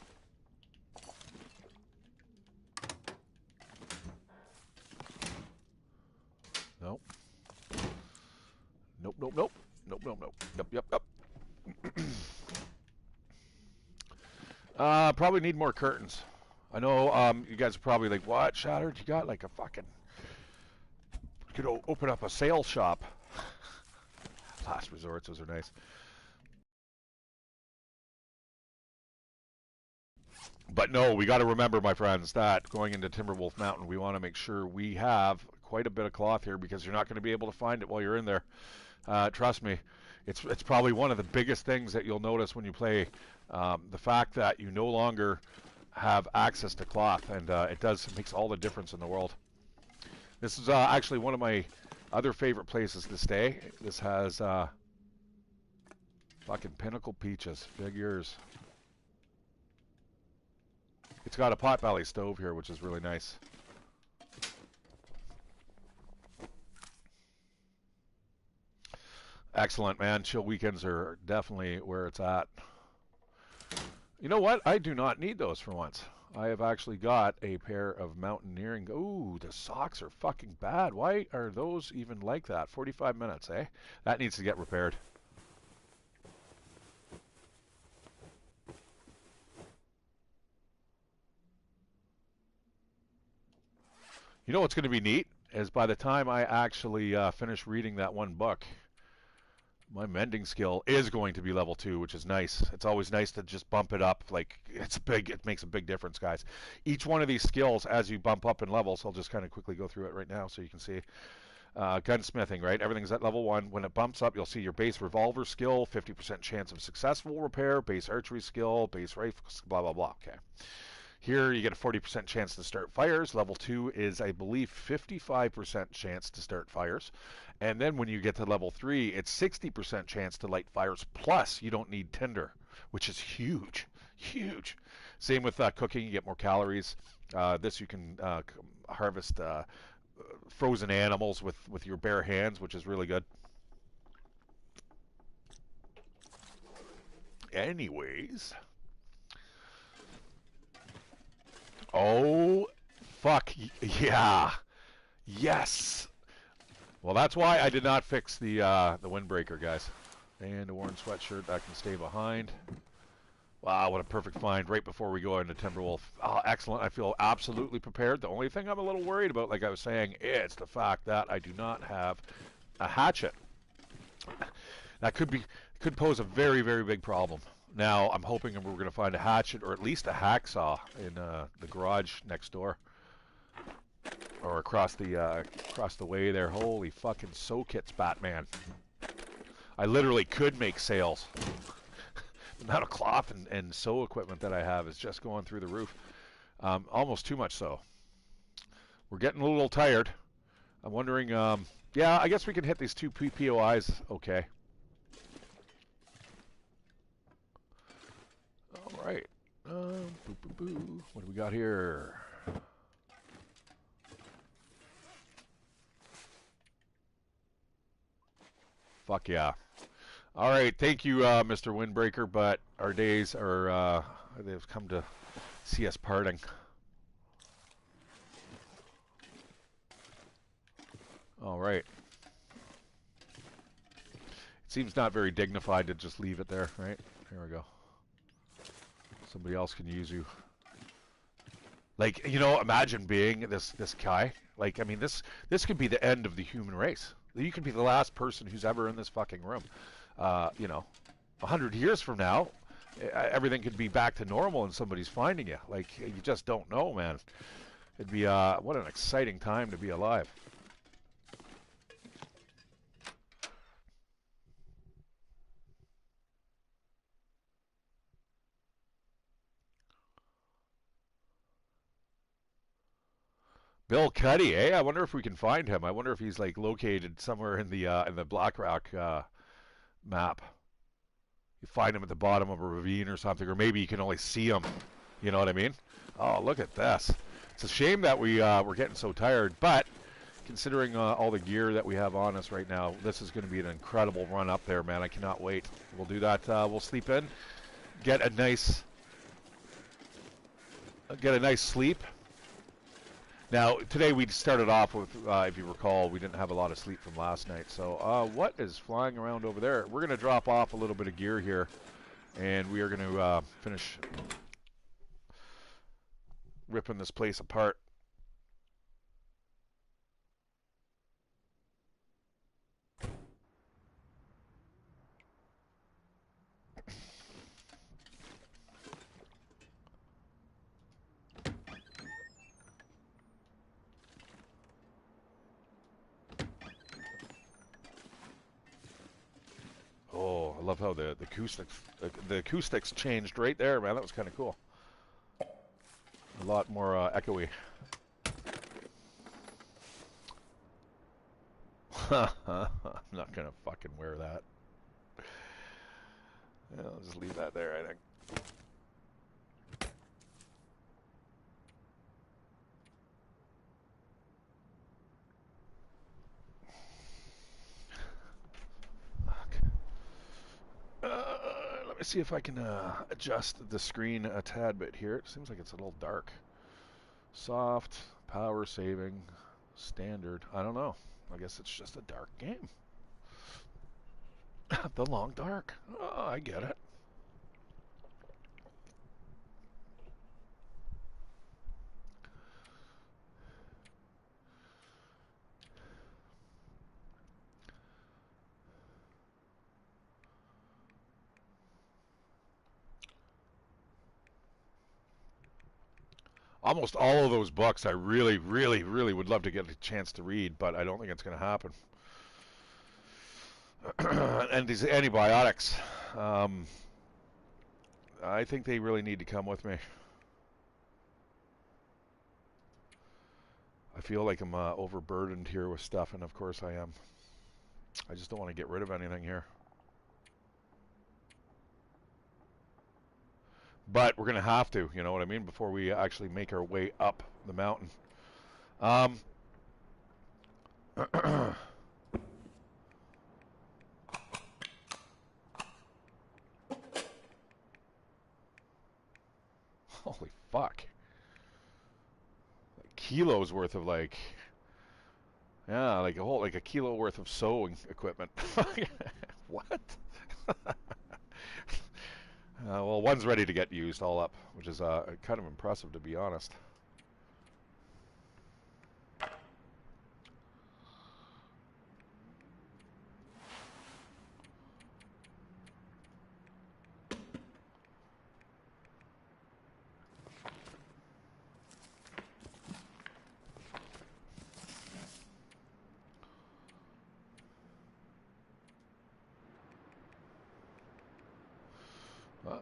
Nope. Nope, nope, nope. Nope, nope, nope. Yep, yep, yep. Probably need more curtains. I know you guys are probably like, what, Shattered? You got like a fucking... You could open up a sale shop. Last resorts, those are nice. But no, we got to remember, my friends, that going into Timberwolf Mountain, we want to make sure we have quite a bit of cloth here, because you're not going to be able to find it while you're in there. Trust me, it's probably one of the biggest things that you'll notice when you play. The fact that you no longer have access to cloth, and it makes all the difference in the world. This is actually one of my other favorite places to stay. This has fucking Pinnacle Peaches, figures. It's got a potbelly stove here, which is really nice. Excellent, man. Chill weekends are definitely where it's at. You know what? I do not need those for once. I have actually got a pair of mountaineering. Ooh, the socks are fucking bad. Why are those even like that? 45 minutes, eh? That needs to get repaired. You know what's going to be neat is by the time I actually finish reading that one book, my mending skill is going to be level 2, which is nice. It's always nice to just bump it up. Like, it's big. It makes a big difference, guys. Each one of these skills, as you bump up in levels, I'll just kind of quickly go through it right now so you can see. Gunsmithing, right? Everything's at level 1. When it bumps up, you'll see your base revolver skill, 50% chance of successful repair, base archery skill, base rifle, blah, blah, blah. Okay. Here, you get a 40% chance to start fires. Level 2 is, I believe, 55% chance to start fires. And then when you get to level 3, it's 60% chance to light fires, plus you don't need tinder, which is huge, huge. Same with cooking, you get more calories. This you can harvest frozen animals with your bare hands, which is really good. Anyways. Oh, fuck, yeah. Yes. Well, that's why I did not fix the windbreaker, guys. And a worn sweatshirt that can stay behind. Wow, what a perfect find right before we go into Timberwolf. Oh, excellent. I feel absolutely prepared. The only thing I'm a little worried about, like I was saying, is the fact that I do not have a hatchet. That could pose a very, very big problem. Now, I'm hoping we're going to find a hatchet or at least a hacksaw in the garage next door or across the way there. Holy fucking so-kits, Batman. I literally could make sails. The amount of cloth and sew equipment that I have is just going through the roof. Almost too much so. We're getting a little tired. I'm wondering, yeah, I guess we can hit these two POIs okay. All right. Boo, boo, boo. What do we got here? Fuck yeah. All right, thank you, Mr. Windbreaker, but our days are, they've come to see us parting. All right. It seems not very dignified to just leave it there, right? Here we go. Somebody else can use you. Like, you know, imagine being this guy. Like, I mean, this could be the end of the human race. You could be the last person who's ever in this fucking room. You know, 100 years from now, everything could be back to normal and somebody's finding you. Like, you just don't know, man. It'd be, what an exciting time to be alive. Bill Cuddy, eh? I wonder if we can find him. I wonder if he's like located somewhere in the Blackrock map. You find him at the bottom of a ravine or something, or maybe you can only see him. You know what I mean? Oh, look at this. It's a shame that we're getting so tired, but considering all the gear that we have on us right now, this is going to be an incredible run up there, man. I cannot wait. We'll do that. We'll sleep in, get a nice sleep. Now, today we started off with, if you recall, we didn't have a lot of sleep from last night. So what is flying around over there? We're going to drop off a little bit of gear here, and we are going to finish ripping this place apart. Oh, I love how the acoustics changed right there, man. That was kind of cool. A lot more echoey. I'm not gonna fucking wear that. Yeah, I'll just leave that there, I think. Let me see if I can adjust the screen a tad bit here. It seems like it's a little dark. Soft, power saving, standard. I don't know. I guess it's just a dark game. The long dark. Oh, I get it. Almost all of those books I really, really, really would love to get a chance to read, but I don't think it's going to happen. And these antibiotics, I think they really need to come with me. I feel like I'm overburdened here with stuff, and of course I am. I just don't want to get rid of anything here. But we're going to have to, you know what I mean, before we actually make our way up the mountain. Holy fuck. Like kilos worth of like, yeah, like a kilo worth of sewing equipment. What? Well, Well, one's ready to get used all up, which is kind of impressive, to be honest.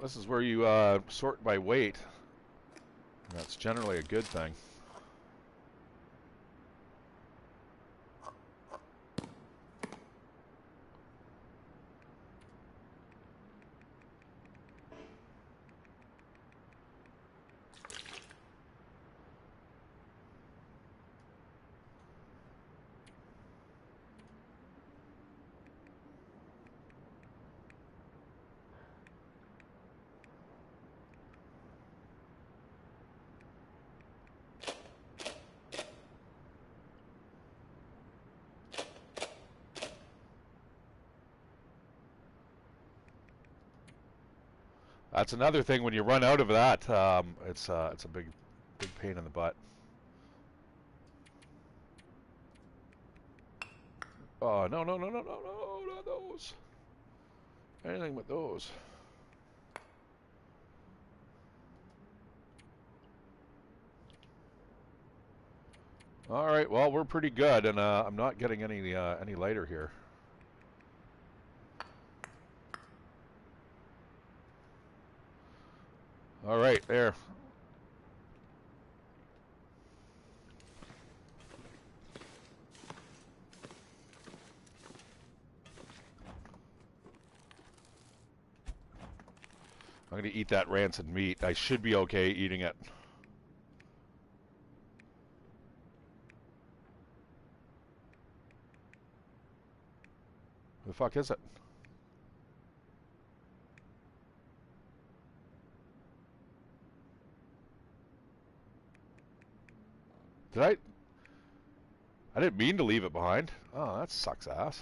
This is where you sort by weight. That's generally a good thing. That's another thing. When you run out of that, it's a big pain in the butt. Oh no, not those. Anything but those. All right. Well, we're pretty good, and I'm not getting any lighter here. All right, there. I'm going to eat that rancid meat. I should be okay eating it. Who the fuck is it? Did I didn't mean to leave it behind. Oh, that sucks ass.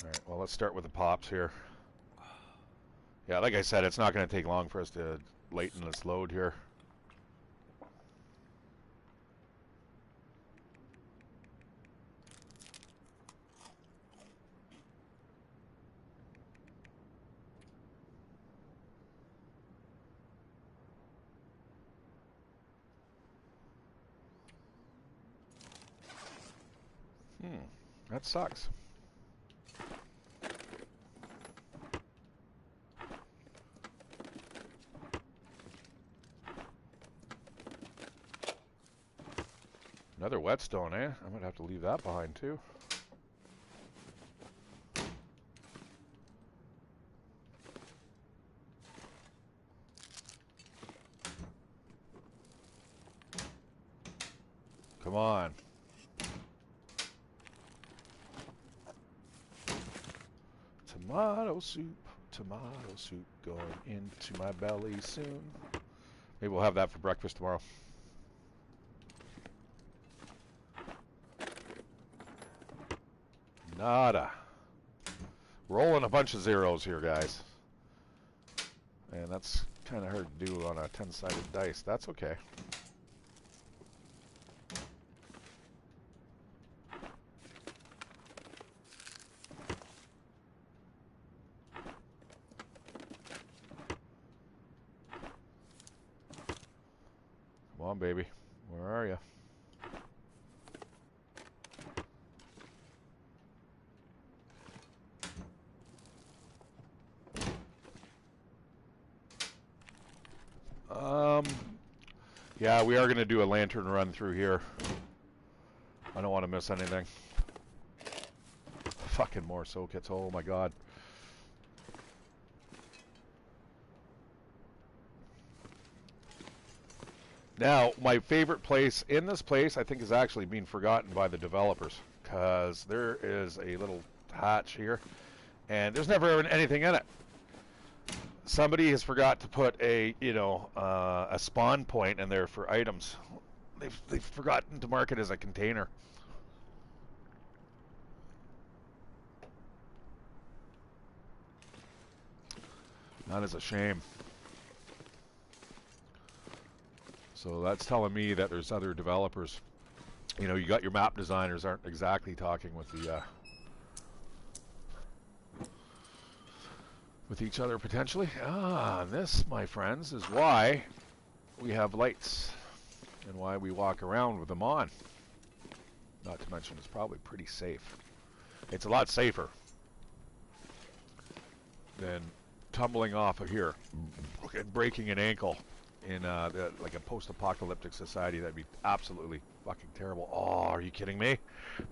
Alright, well, let's start with the pops here. Yeah, like I said, it's not going to take long for us to lighten this load here. That sucks. Another whetstone, eh? I'm gonna have to leave that behind too. Come on. Tomato soup going into my belly soon. Maybe we'll have that for breakfast tomorrow. Nada. Rolling a bunch of zeros here, guys. And that's kind of hard to do on a 10-sided dice. That's okay. Come on, baby. Where are you? Yeah, we are going to do a lantern run through here. I don't want to miss anything. Fucking more soak hits. Oh my god. Now, my favorite place in this place, I think, is actually being forgotten by the developers, because there is a little hatch here, and there's never anything in it. Somebody has forgot to put a, a spawn point in there for items. They've forgotten to mark it as a container. That is a shame. So that's telling me that there's other developers. You know, you got your map designers aren't exactly talking with the with each other potentially. And this, my friends, is why we have lights and why we walk around with them on. Not to mention, it's probably pretty safe. It's a lot safer than tumbling off of here and breaking an ankle in like a post-apocalyptic society. That'd be absolutely fucking terrible. Oh, are you kidding me?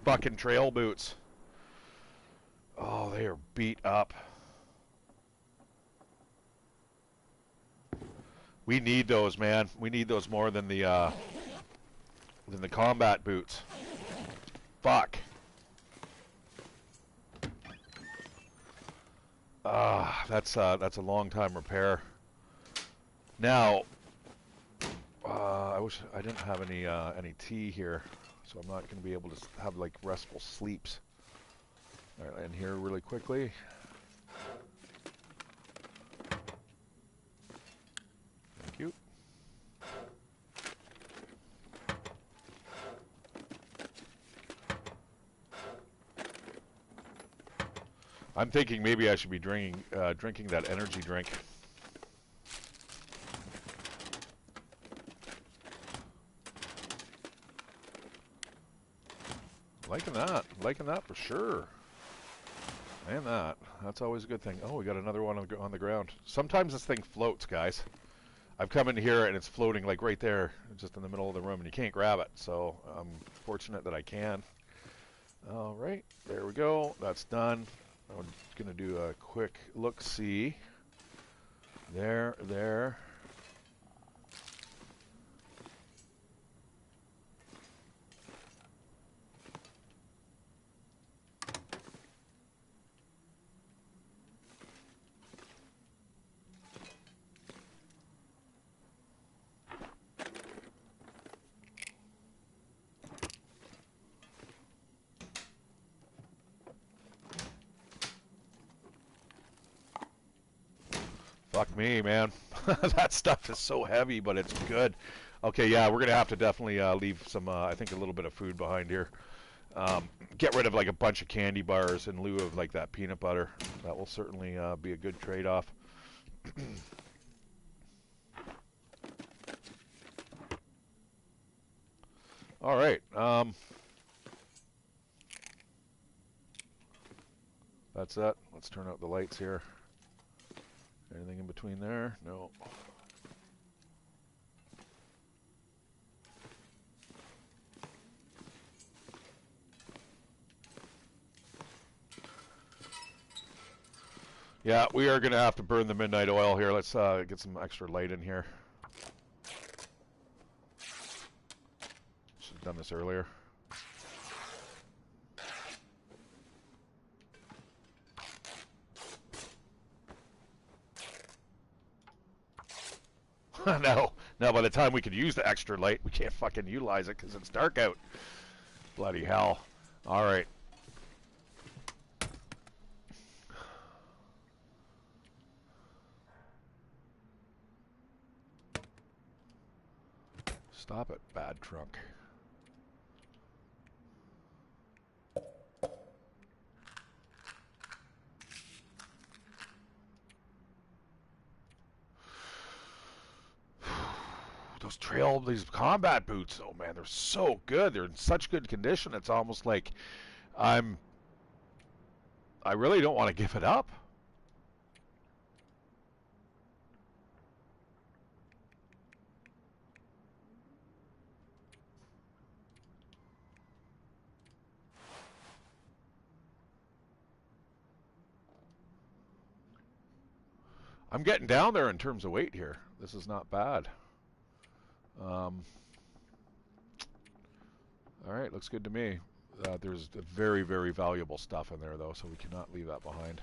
Fucking trail boots. Oh, they are beat up. We need those, man. We need those more than the combat boots. Fuck. That's a long time repair. Now, I wish I didn't have any tea here, so I'm not going to be able to have like restful sleeps. All right, and here really quickly. Thank you. I'm thinking maybe I should be drinking that energy drink. Liking that for sure. And that's always a good thing. Oh, we got another one on the ground. Sometimes this thing floats, guys. I've come in here and it's floating like right there, just in the middle of the room, and you can't grab it. So I'm fortunate that I can. All right, there we go. That's done. I'm gonna do a quick look-see. There. Fuck me, man. That stuff is so heavy, but it's good. Okay, yeah, we're gonna have to definitely leave some, I think, a little bit of food behind here. Get rid of like a bunch of candy bars in lieu of like that peanut butter. That will certainly be a good trade-off. All right. That's it. Let's turn out the lights here. Anything in between there? No. Yeah, we are going to have to burn the midnight oil here. Let's get some extra light in here. Should have done this earlier. No, by the time we could use the extra light, we can't fucking utilize it because it's dark out. Bloody hell. All right. Stop it, bad trunk. These combat boots, oh man, they're so good. They're in such good condition. It's almost like I really don't want to give it up. I'm getting down there in terms of weight here. This is not bad. All right, looks good to me. There's very, very valuable stuff in there, though, so we cannot leave that behind.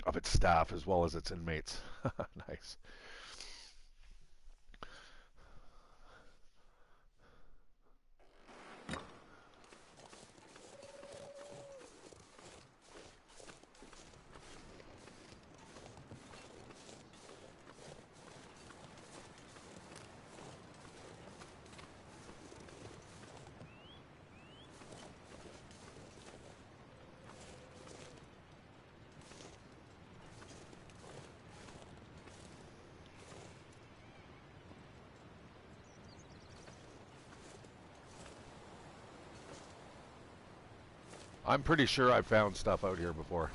of its staff as well as its inmates. Nice. I'm pretty sure I've found stuff out here before.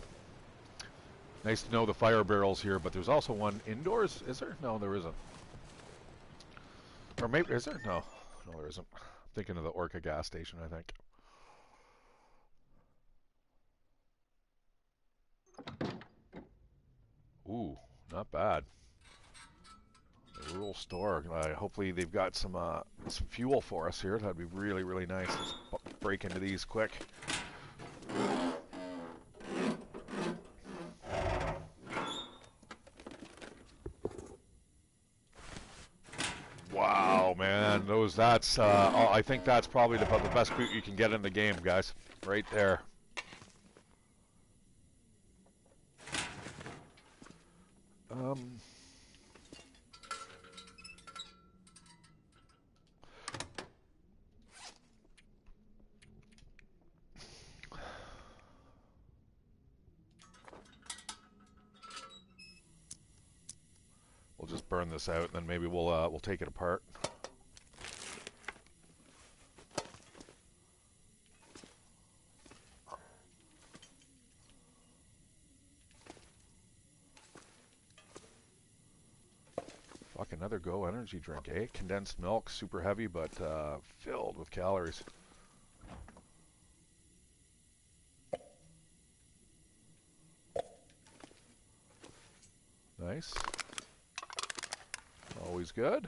Nice to know the fire barrel's here, but there's also one indoors. Is there? No, there isn't. Or maybe, is there? No. No, there isn't. I'm thinking of the Orca gas station, I think. Ooh, not bad. A rural store. Hopefully they've got some fuel for us here. That'd be really, really nice. Let's break into these quick. Wow, man, that's I think that's probably the best boot you can get in the game, guys. Right there. We'll just burn this out, and then maybe we'll take it apart. Fuck, another Go energy drink, eh? Condensed milk, super heavy, but filled with calories. Nice. Always good.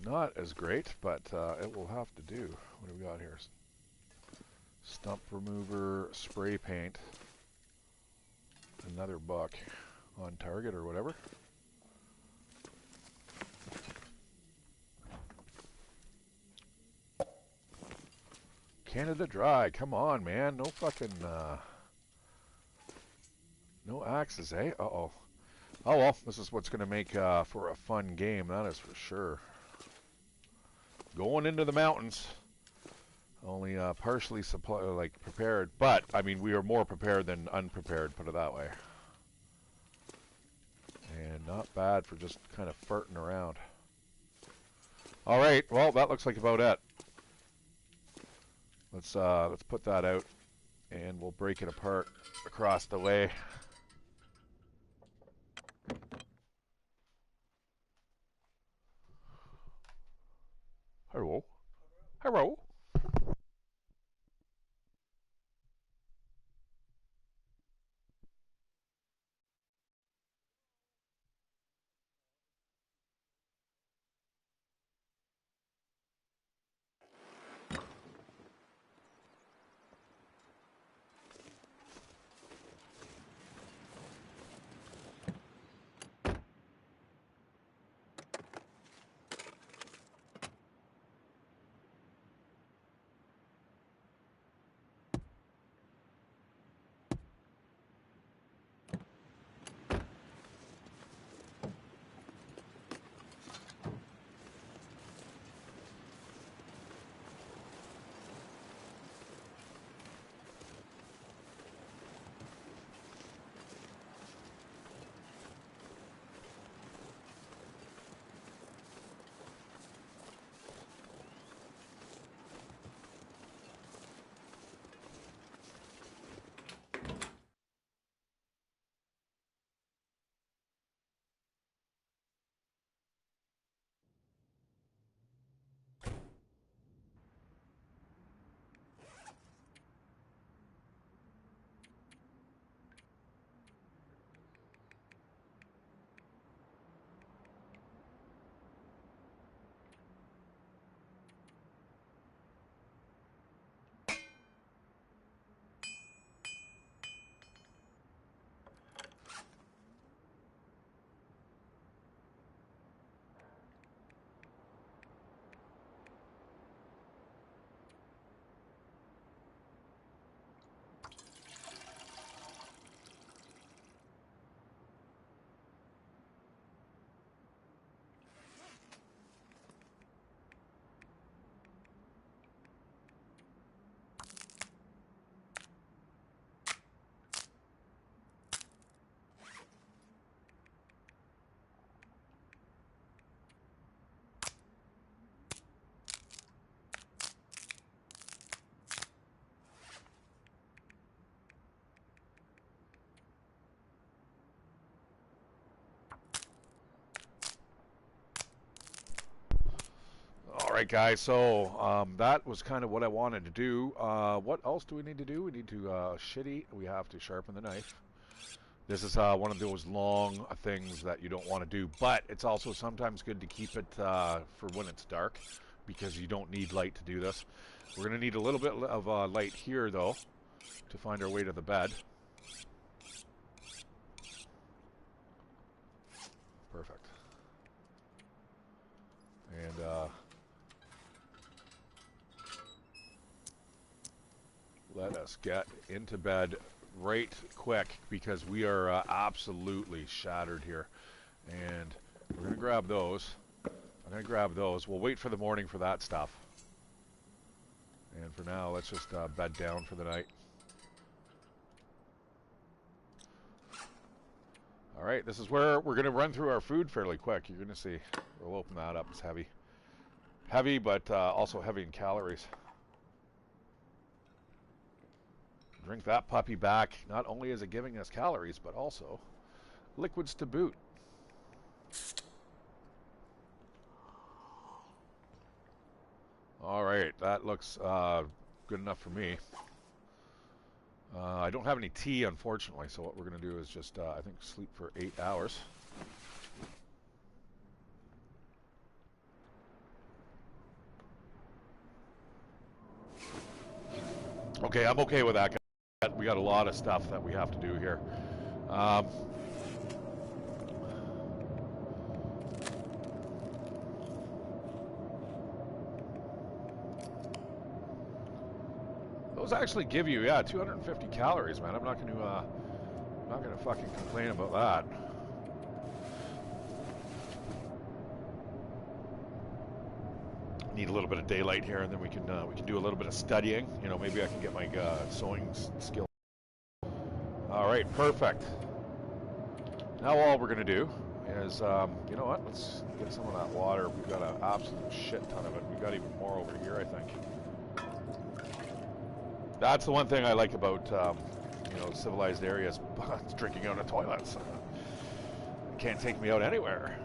Not as great, but it will have to do. What do we got here? Stump remover, spray paint, another buck on target or whatever. Canada Dry, come on, man. No fucking, no axes, eh? Uh-oh. Oh, well, this is what's going to make for a fun game, that is for sure. Going into the mountains. Only partially prepared, but, I mean, we are more prepared than unprepared, put it that way. And not bad for just kind of farting around. All right, well, that looks like about it. Let's put that out, and we'll break it apart across the way. Hello. Hello. right, guys, so that was kind of what I wanted to do. What else do we need to do? We need to we have to sharpen the knife. This is one of those long things that you don't want to do, but it's also sometimes good to keep it for when it's dark, because you don't need light to do this. We're going to need a little bit of light here, though, to find our way to the bed. Perfect. And let us get into bed right quick, because we are absolutely shattered here. And we're going to grab those. I'm going to grab those. We'll wait for the morning for that stuff. And for now, let's just bed down for the night. All right, this is where we're going to run through our food fairly quick. You're going to see. We'll open that up. It's heavy. Heavy, but also heavy in calories. Drink that puppy back. Not only is it giving us calories, but also liquids to boot. All right, that looks good enough for me. I don't have any tea, unfortunately, so what we're going to do is just, I think, sleep for 8 hours. Okay, I'm okay with that. We got a lot of stuff that we have to do here. Those actually give you, 250 calories, man. I'm not going to fucking complain about that. Need a little bit of daylight here, and then we can do a little bit of studying. You know, maybe I can get my sewing skill. All right, perfect. Now all we're going to do is, you know what? Let's get some of that water. We've got an absolute shit ton of it. We've got even more over here, I think. That's the one thing I like about, you know, civilized areas. Drinking out of toilets. Can't take me out anywhere.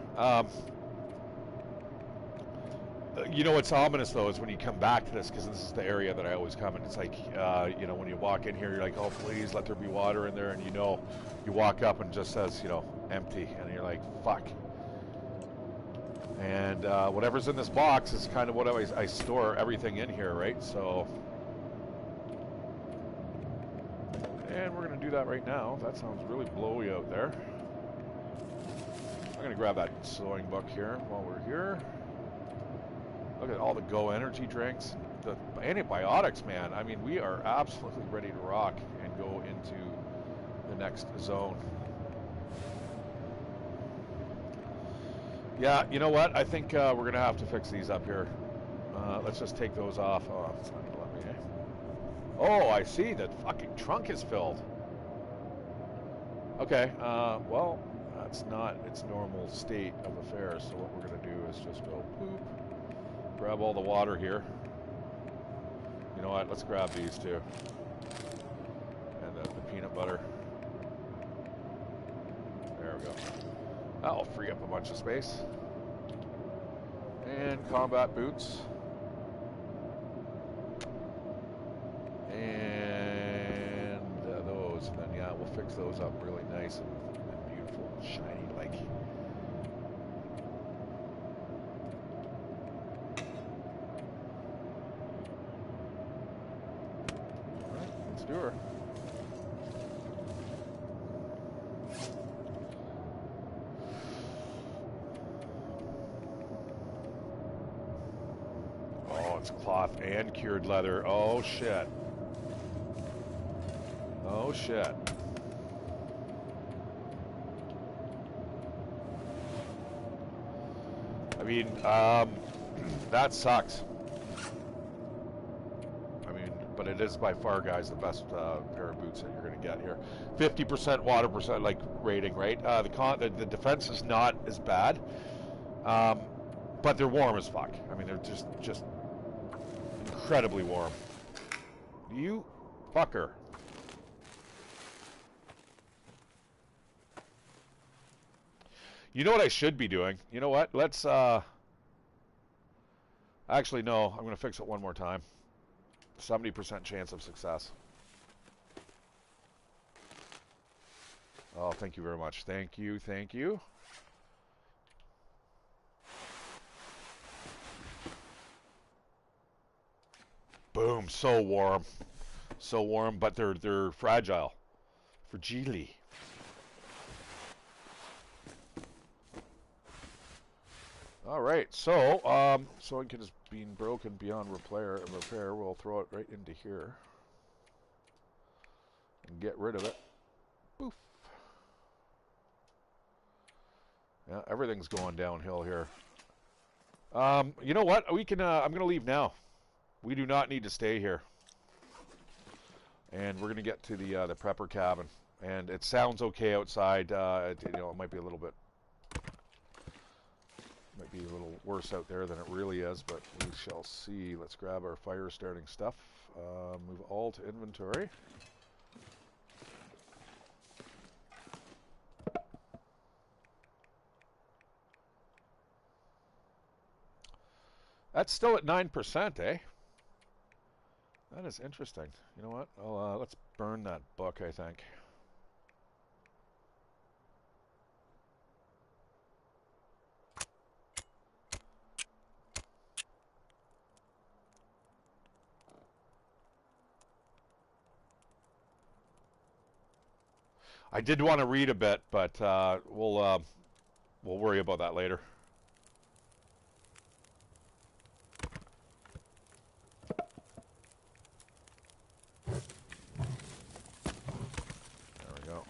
You know what's ominous, though, is when you come back to this, because this is the area that I always come in. It's like, you know, when you walk in here, you're like, oh, please let there be water in there. And you know, you walk up and it just says, you know, empty. And you're like, fuck. And whatever's in this box is kind of what I store everything in here, right? So, and we're going to do that right now. That sounds really blowy out there. I'm going to grab that sewing book here while we're here. Look at all the Go energy drinks, the antibiotics, man. I mean, we are absolutely ready to rock and go into the next zone. Yeah, you know what? I think we're going to have to fix these up here. Let's just take those off. Oh, it's not going to let me. Oh, I see. The fucking trunk is filled. Okay, well, that's not its normal state of affairs. So what we're going to do is just go poop. Grab all the water here. You know what? Let's grab these too. And the peanut butter. There we go. That'll free up a bunch of space. And combat boots. And those. And then, yeah, we'll fix those up really nice and beautiful and shiny like. Do her. Oh, it's cloth and cured leather. Oh, shit. Oh, shit. I mean, that sucks. But it is by far, guys, the best pair of boots that you're going to get here. 50% water percent like rating, right? The defense is not as bad, but they're warm as fuck. I mean, they're just incredibly warm. You fucker. You know what I should be doing? You know what? Let's Actually, no. I'm going to fix it one more time. 70% chance of success. Oh, thank you very much. Thank you, thank you. Boom, so warm. So warm, but they're fragile. Fragile. All right, so Soinkin is being broken beyond repair. We'll throw it right into here and get rid of it. Boof. Yeah, everything's going downhill here. You know what? We can. I'm going to leave now. We do not need to stay here. And we're going to get to the prepper cabin. And it sounds okay outside. You know, it might be a little worse out there than it really is, but we shall see. Let's grab our fire starting stuff. Move all to inventory. That's still at 9%, eh? That is interesting. You know what? Let's burn that book, I think. I did want to read a bit, but we'll worry about that later. There we go.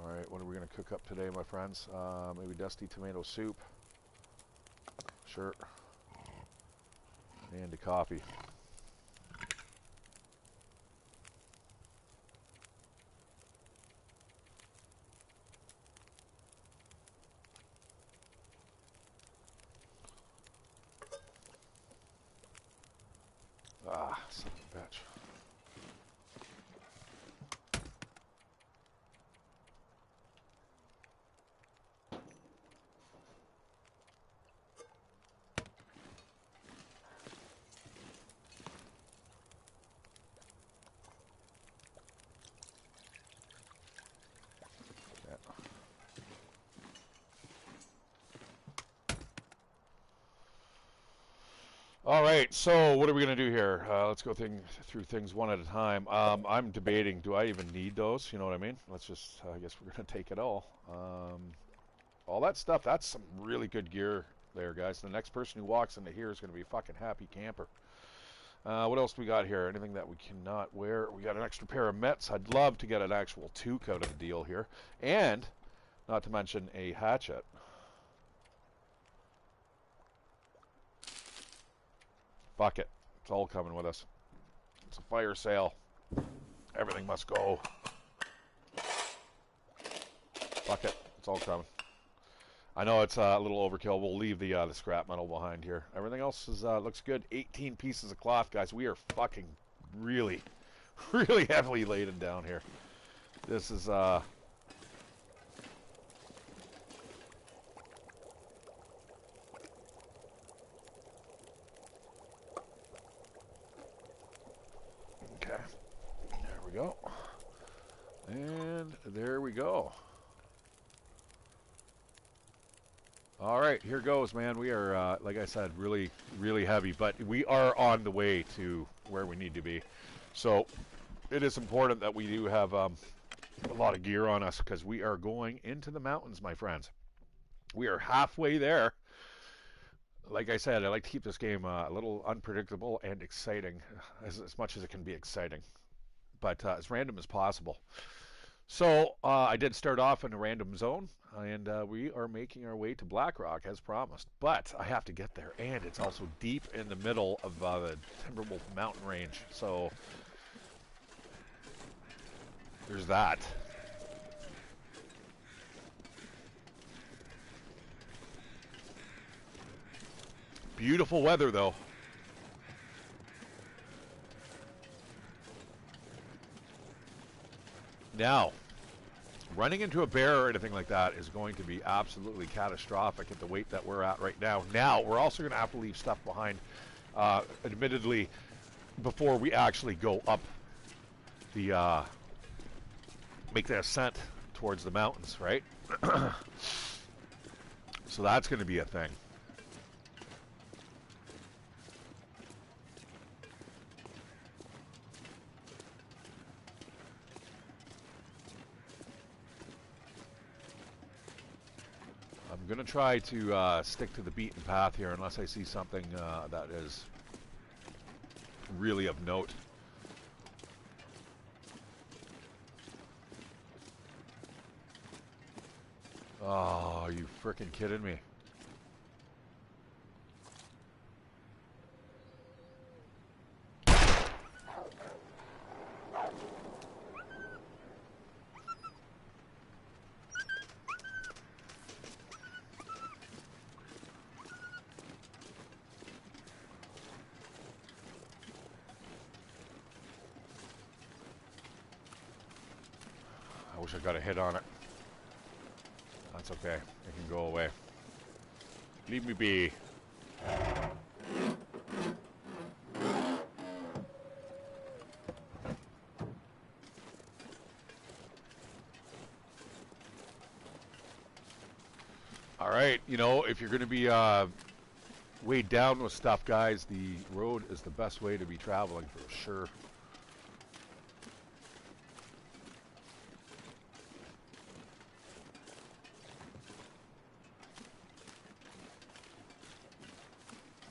All right, what are we going to cook up today, my friends? Maybe dusty tomato soup. Sure. And a coffee. Ah, son of a bitch. All right, so what are we going to do here? Let's go through things one at a time. I'm debating, do I even need those? You know what I mean? Let's just, I guess we're going to take it all. All that stuff, that's some really good gear there, guys. The next person who walks into here is going to be a fucking happy camper. What else do we got here? Anything that we cannot wear? We got an extra pair of mitts. I'd love to get an actual toque out of the deal here. And, not to mention, a hatchet. Fuck it. It's all coming with us. It's a fire sale. Everything must go. Fuck it. It's all coming. I know it's a little overkill. We'll leave the scrap metal behind here. Everything else is looks good. 18 pieces of cloth, guys. We are fucking really, really heavily laden down here. This is okay. There we go. And there we go. All right, here goes, man. We are, like I said, really, really heavy, but we are on the way to where we need to be. So it is important that we do have a lot of gear on us because we are going into the mountains, my friends. We are halfway there. Like I said, I like to keep this game a little unpredictable and exciting, as much as it can be exciting, but as random as possible. So I did start off in a random zone, and we are making our way to Blackrock as promised. But I have to get there, and it's also deep in the middle of the Timberwolf mountain range. So there's that. Beautiful weather, though. Now, Running into a bear or anything like that is going to be absolutely catastrophic at the weight that we're at right now. Now, we're also going to have to leave stuff behind, admittedly, before we actually go up the, make the ascent towards the mountains, right? So that's going to be a thing. I'm going to try to stick to the beaten path here unless I see something that is really of note. Oh, are you frickin' kidding me? I wish I got a hit on it. That's okay. It can go away. Leave me be. All right, you know, if you're going to be weighed down with stuff, guys, the road is the best way to be traveling for sure.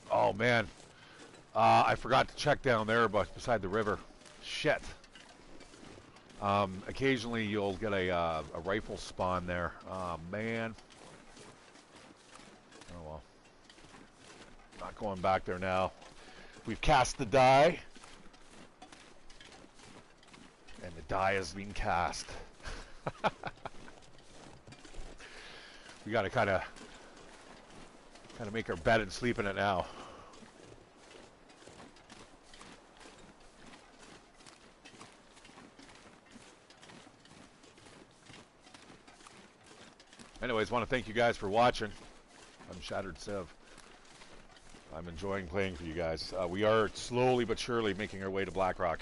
Oh, man. I forgot to check down there beside the river. Shit. Occasionally you'll get a rifle spawn there. Oh, man. Oh, well. Not going back there now. We've cast the die. And the die has been cast. We got to kind of make our bed and sleep in it now. Anyways, want to thank you guys for watching. I'm ShatteredCiv. I'm enjoying playing for you guys. We are slowly but surely making our way to Blackrock.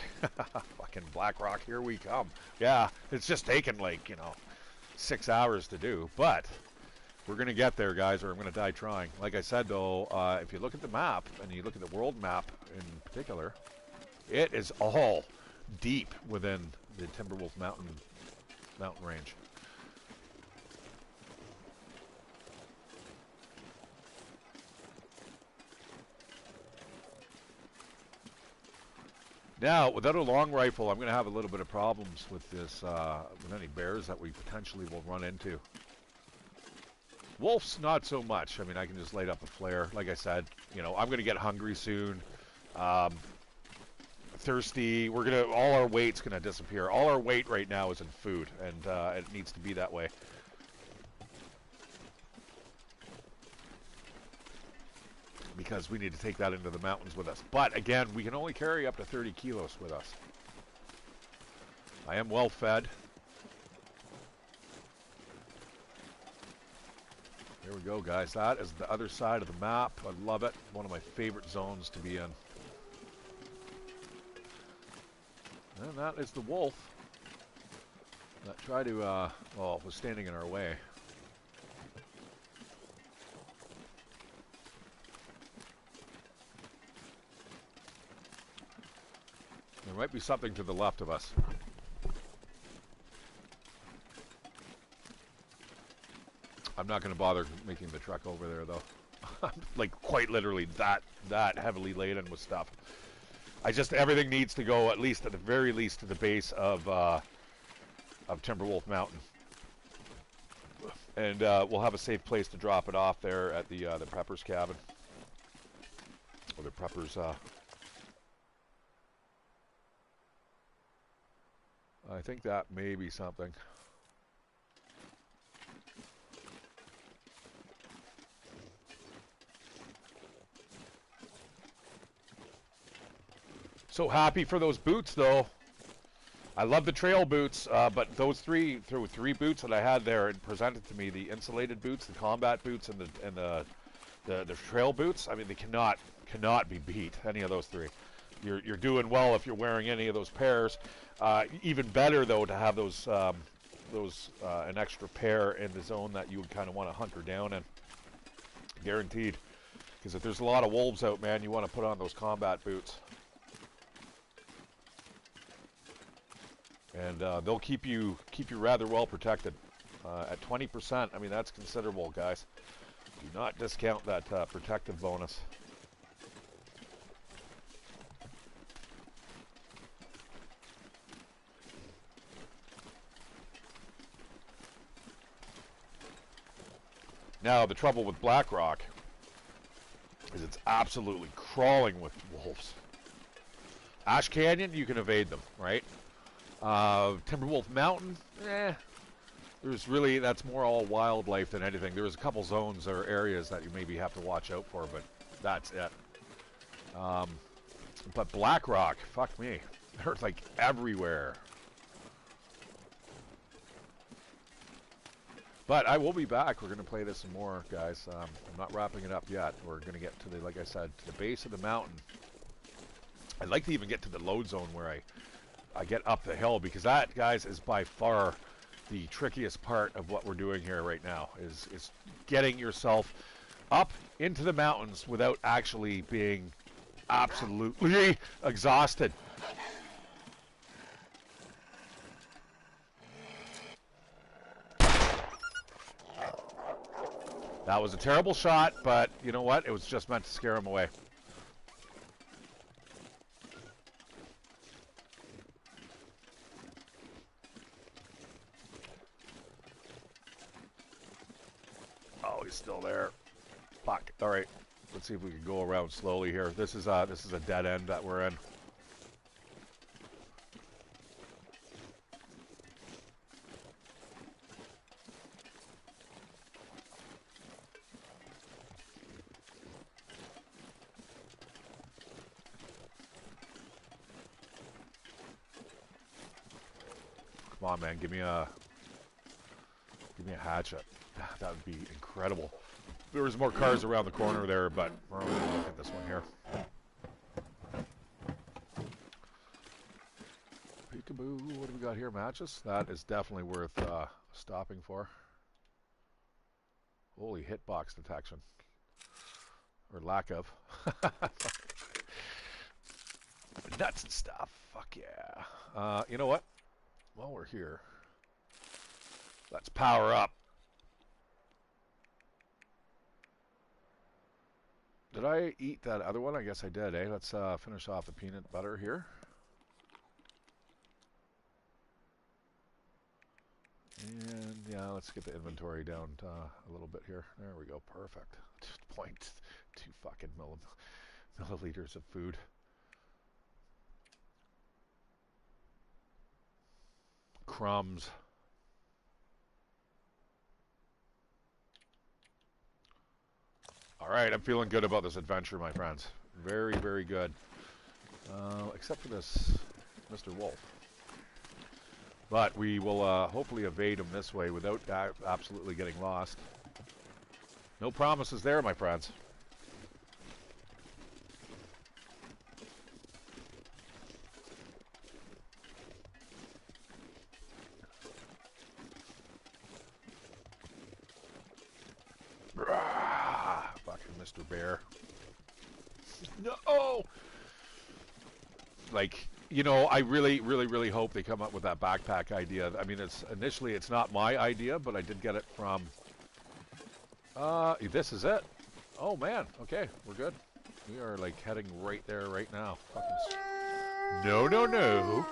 Fucking Blackrock, here we come. Yeah, it's just taken like, 6 hours to do, but we're going to get there, guys, or I'm going to die trying. Like I said, though, if you look at the map, and you look at the world map in particular, it is all deep within the Timberwolf mountain range. Now, without a long rifle, I'm going to have a little bit of problems with this, with any bears that we potentially will run into. Wolves, not so much. I mean, I can just light up a flare. Like I said, I'm going to get hungry soon. Thirsty. All our weight's going to disappear. All our weight right now is in food, and it needs to be that way. Because we need to take that into the mountains with us. But, again, we can only carry up to 30 kilos with us. I am well fed. Here we go, guys. That is the other side of the map. I love it. One of my favorite zones to be in. And that is the wolf that tried to, was standing in our way. There might be something to the left of us. I'm not going to bother making the trek over there, though. Like, quite literally that heavily laden with stuff. Everything needs to go, at least, at the very least, to the base of Timberwolf Mountain. And we'll have a safe place to drop it off there at the prepper's cabin. Or the prepper's, I think that may be something. So happy for those boots, though. I love the trail boots, but those three boots that I had there and presented to me, the insulated boots, the combat boots, and the trail boots. I mean, they cannot be beat. Any of those three. You're doing well if you're wearing any of those pairs. Even better though to have those an extra pair in the zone that you would kind of want to hunker down in. Guaranteed. Because if there's a lot of wolves out, man, you want to put on those combat boots. And they'll keep you rather well protected. At 20%, I mean, that's considerable, guys. Do not discount that protective bonus. Now, the trouble with Blackrock is it's absolutely crawling with wolves. Ash Canyon, you can evade them, right? Timberwolf Mountain, there's really, that's more all wildlife than anything. There's a couple zones or areas that you maybe have to watch out for, but that's it. But Blackrock, fuck me, they're like everywhere. But I will be back. We're going to play this some more, guys. I'm not wrapping it up yet. We're going to get to the, like I said, to the base of the mountain. I'd like to even get to the load zone where I get up the hill, because that, guys, is by far the trickiest part of what we're doing here right now, is getting yourself up into the mountains without actually being absolutely exhausted. That was a terrible shot, but you know what? It was just meant to scare him away. Oh, he's still there. Fuck. All right. Let's see if we can go around slowly here. This is a dead end that we're in. Come on, man. Give me a hatchet. That would be incredible. There was more cars around the corner there, but we're only going to look at this one here. Peekaboo. What do we got here? Matches? That is definitely worth stopping for. Holy hitbox detection. Or lack of. Nuts and stuff. Fuck yeah. You know what? While we're here, let's power up. Did I eat that other one? I guess I did, eh? Let's finish off the peanut butter here. And yeah, let's get the inventory down a little bit here. There we go. Perfect. 0.2 fucking milliliters of food. Crumbs. All right, I'm feeling good about this adventure, my friends. Very, very good. Except for this Mr. Wolf. But we will hopefully evade him this way without absolutely getting lost. No promises there, my friends. Fucking Mr. Bear. No! Like, you know, I really, really, really hope they come up with that backpack idea. I mean, initially it's not my idea, but I did get it from... this is it. Oh, man. Okay, we're good. We are, like, heading right there right now. Fucking... No, no, no.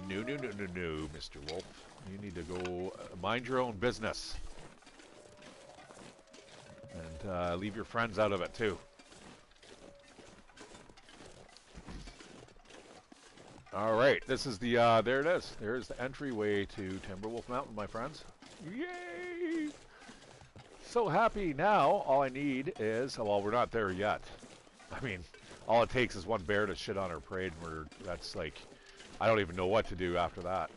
No, no, no, no, no, Mr. Wolf. You need to go mind your own business. And leave your friends out of it, too. All right, this is the, there it is. There's the entryway to Timberwolf Mountain, my friends. Yay! So happy now. All I need is, well, we're not there yet. I mean, all it takes is one bear to shit on our parade, and that's like, I don't even know what to do after that.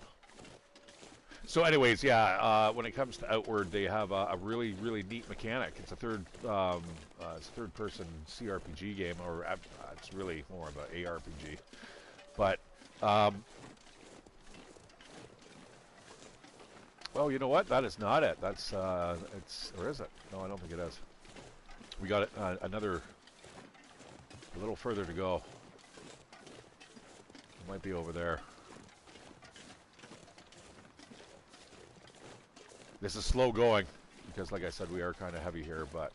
So anyways, yeah, when it comes to Outward, they have a really, really neat mechanic. It's a third-person CRPG game, or it's really more of an ARPG. But, well, you know what? That is not it. That's, or is it? No, I don't think it is. We got it, a little further to go. It might be over there. This is slow going, because like I said, we are kind of heavy here, but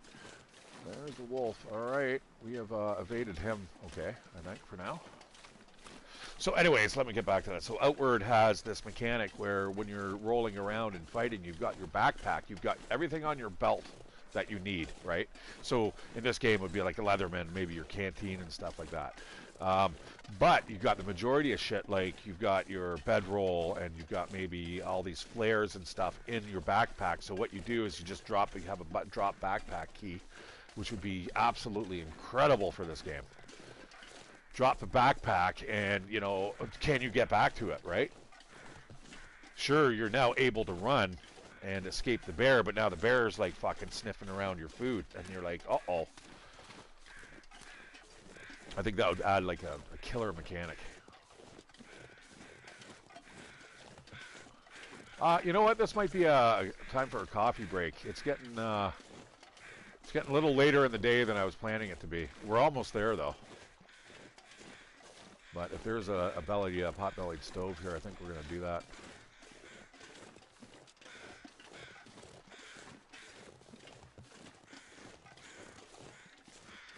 there's a wolf. All right, we have evaded him. Okay, I think for now. So anyways, let me get back to that. So Outward has this mechanic where when you're rolling around and fighting, you've got your backpack, you've got everything on your belt that you need, right? So in this game, it would be like a Leatherman, maybe your canteen and stuff like that. But you've got the majority of shit, like you've got your bedroll and you've got maybe all these flares and stuff in your backpack. So what you do is you just you have a drop backpack key, which would be absolutely incredible for this game. Drop the backpack and, you know, can you get back to it, right? Sure, you're now able to run and escape the bear, but now the bear is like fucking sniffing around your food and you're like, uh-oh. I think that would add like a killer mechanic. You know what? This might be a time for a coffee break. It's getting a little later in the day than I was planning it to be. We're almost there though. But if there's a pot-bellied stove here, I think we're gonna do that.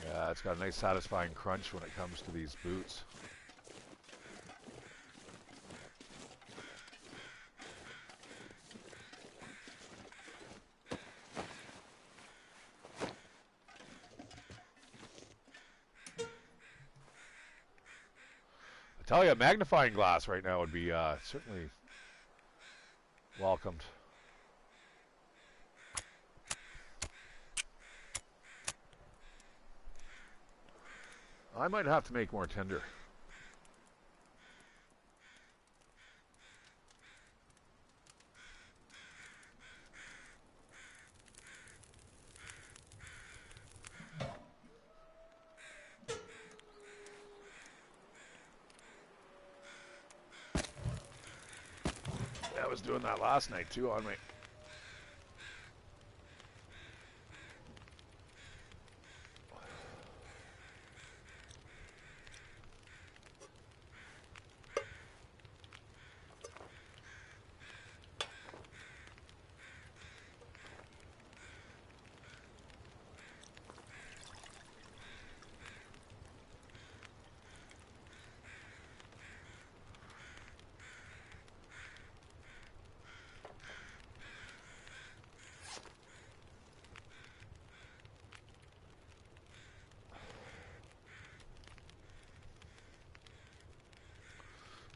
Yeah, it's got a nice satisfying crunch when it comes to these boots. I tell you, a magnifying glass right now would be certainly welcomed. I might have to make more tinder. I was doing that last night too on me.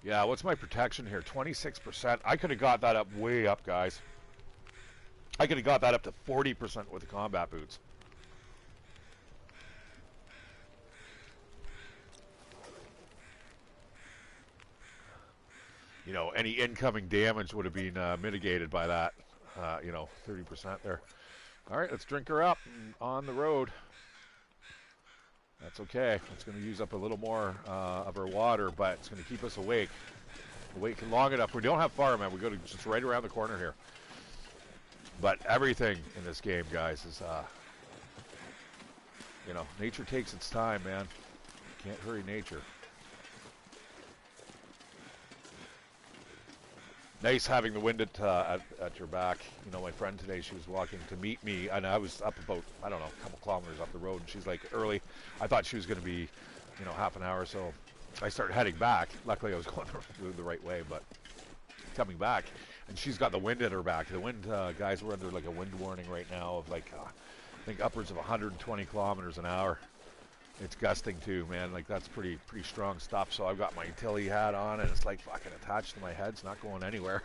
Yeah, what's my protection here? 26%. I could have got that up way up, guys. I could have got that up to 40% with the combat boots. You know, any incoming damage would have been mitigated by that, you know, 30% there. All right, let's drink her up on the road. That's okay. It's going to use up a little more of our water, but it's going to keep us awake long enough. We don't have far, man. We go to just right around the corner here. But everything in this game, guys, is, you know, nature takes its time, man. Can't hurry nature. Nice having the wind at your back. You know, my friend today, she was walking to meet me, and I was up about, I don't know, a couple kilometers up the road, and she's like early. I thought she was going to be, you know, half an hour or so. I started heading back. Luckily, I was going the right way, but coming back, and she's got the wind at her back. The wind, guys, we're under like a wind warning right now of like, I think upwards of 120 kilometers an hour. It's gusting too, man. Like that's pretty strong stuff. So I've got my utility hat on, and it's like fucking attached to my head. It's not going anywhere,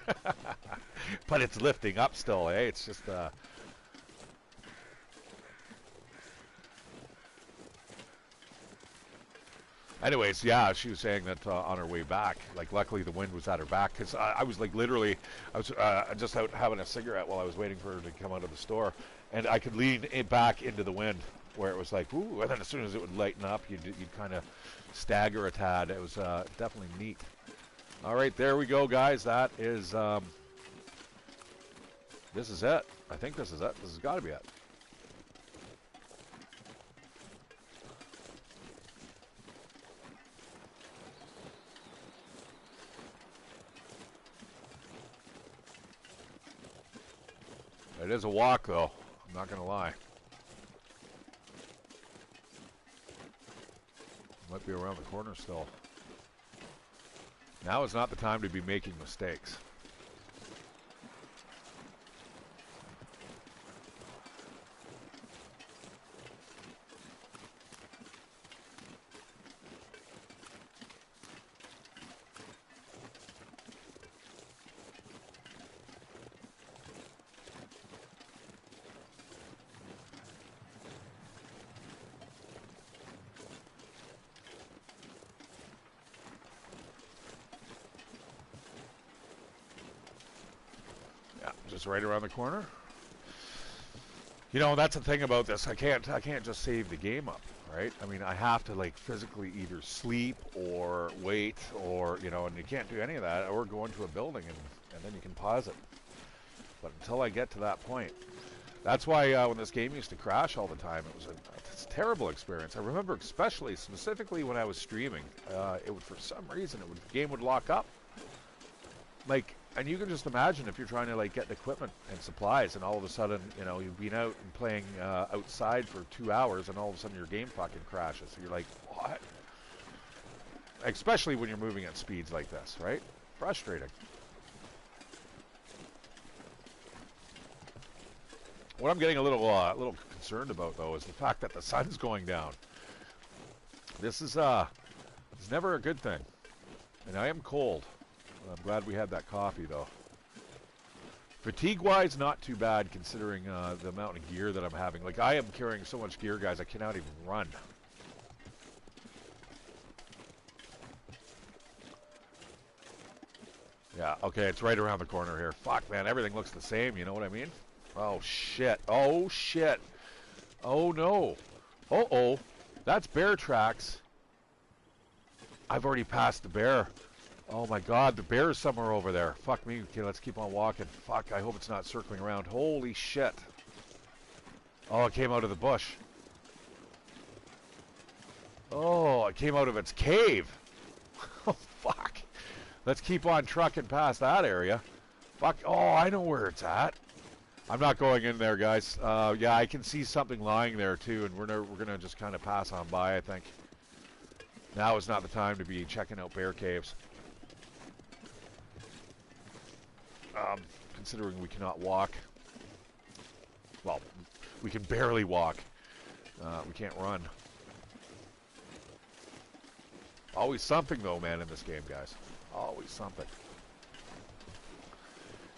but it's lifting up still. Eh? It's just. Anyways, yeah, she was saying that on her way back, like luckily the wind was at her back because I was like literally, I was just out having a cigarette while I was waiting for her to come out of the store, and I could lean it back into the wind where it was like, ooh, and then as soon as it would lighten up, you'd kind of stagger a tad. It was definitely neat. All right, there we go, guys. That is, this is it. I think this is it. This has got to be it. It is a walk, though. I'm not going to lie. Might be around the corner still. Now is not the time to be making mistakes. Just right around the corner. You know, that's the thing about this. I can't just save the game up, right? I mean, I have to like physically either sleep or wait, or you know, and you can't do any of that, or go into a building and then you can pause it. But until I get to that point, that's why when this game used to crash all the time, it's a terrible experience. I remember especially specifically when I was streaming, it would for some reason the game would lock up. Like, and you can just imagine if you're trying to like get equipment and supplies, and all of a sudden, you know, you've been out and playing outside for 2 hours, and all of a sudden your game fucking crashes. So you're like, what? Especially when you're moving at speeds like this, right? Frustrating. What I'm getting a little concerned about though is the fact that the sun's going down. This is it's never a good thing, and I am cold. I'm glad we had that coffee, though. Fatigue-wise, not too bad, considering the amount of gear that I'm having. Like, I am carrying so much gear, guys, I cannot even run. Yeah, okay, it's right around the corner here. Fuck, man, everything looks the same, you know what I mean? Oh, shit. Oh, shit. Oh, no. Uh-oh. That's bear tracks. I've already passed the bear. Oh my god, the bear is somewhere over there. Fuck me. Okay, let's keep on walking. Fuck, I hope it's not circling around. Holy shit. Oh, it came out of the bush. Oh, it came out of its cave. Oh, fuck. Let's keep on trucking past that area. Fuck. Oh, I know where it's at. I'm not going in there, guys. Yeah, I can see something lying there, too, and we're gonna just kind of pass on by, I think. Now is not the time to be checking out bear caves. Considering we cannot walk. Well, we can barely walk. We can't run. Always something, though, man, in this game, guys. Always something.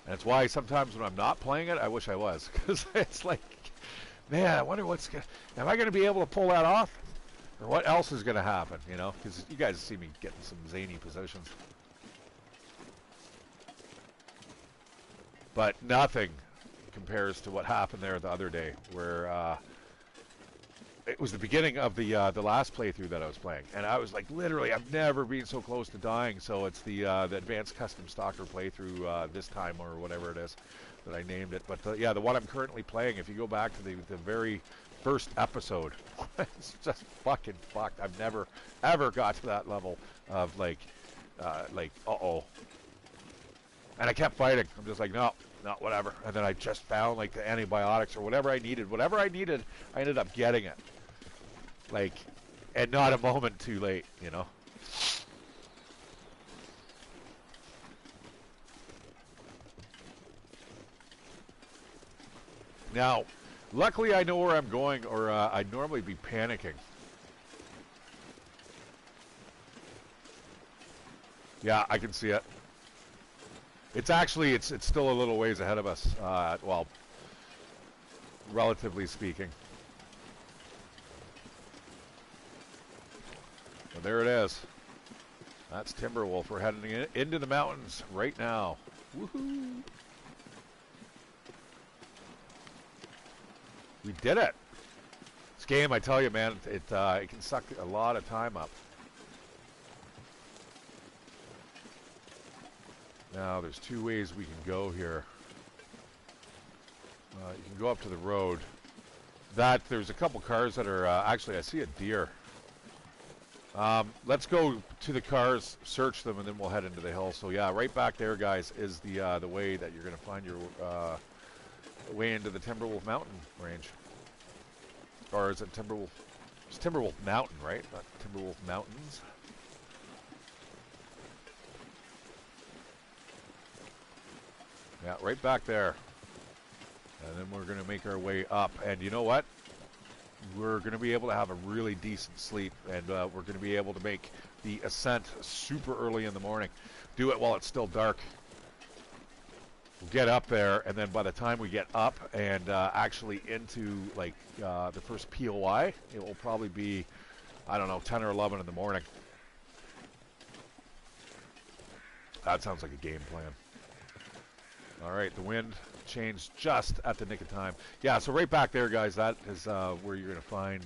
And it's why sometimes when I'm not playing it, I wish I was. Because it's like, man, I wonder what's going to... Am I going to be able to pull that off? Or what else is going to happen, you know? Because you guys see me getting some zany positions. But nothing compares to what happened there the other day, where it was the beginning of the last playthrough that I was playing, and I was like, literally, I've never been so close to dying. So it's the advanced custom stalker playthrough this time, or whatever it is that I named it. But yeah, the one I'm currently playing, if you go back to the very first episode, it's just fucking fucked. I've never ever got to that level of like uh-oh. And I kept fighting. I'm just like, no, whatever. And then I just found, like, the antibiotics or whatever I needed. Whatever I needed, I ended up getting it. Like, and not a moment too late, you know? Now, luckily I know where I'm going, or I'd normally be panicking. Yeah, I can see it. It's actually, it's still a little ways ahead of us, well, relatively speaking. But there it is. That's Timberwolf. We're heading into the mountains right now. Woohoo! We did it. This game, I tell you, man, it can suck a lot of time up. Now, there's two ways we can go here. You can go up to the road. There's a couple cars that are, actually, I see a deer. Let's go to the cars, search them, and then we'll head into the hill. So, yeah, right back there, guys, is the way that you're going to find your way into the Timberwolf Mountain range. Or is it Timberwolf? It's Timberwolf Mountain, right? Not Timberwolf Mountains. Yeah, right back there. And then we're going to make our way up. And you know what? We're going to be able to have a really decent sleep. And we're going to be able to make the ascent super early in the morning. Do it while it's still dark. We'll get up there, and then by the time we get up and actually into, like, the first POI, it will probably be, I don't know, 10 or 11 in the morning. That sounds like a game plan. All right, the wind changed just at the nick of time. Yeah, so right back there, guys, that is where you're going to find,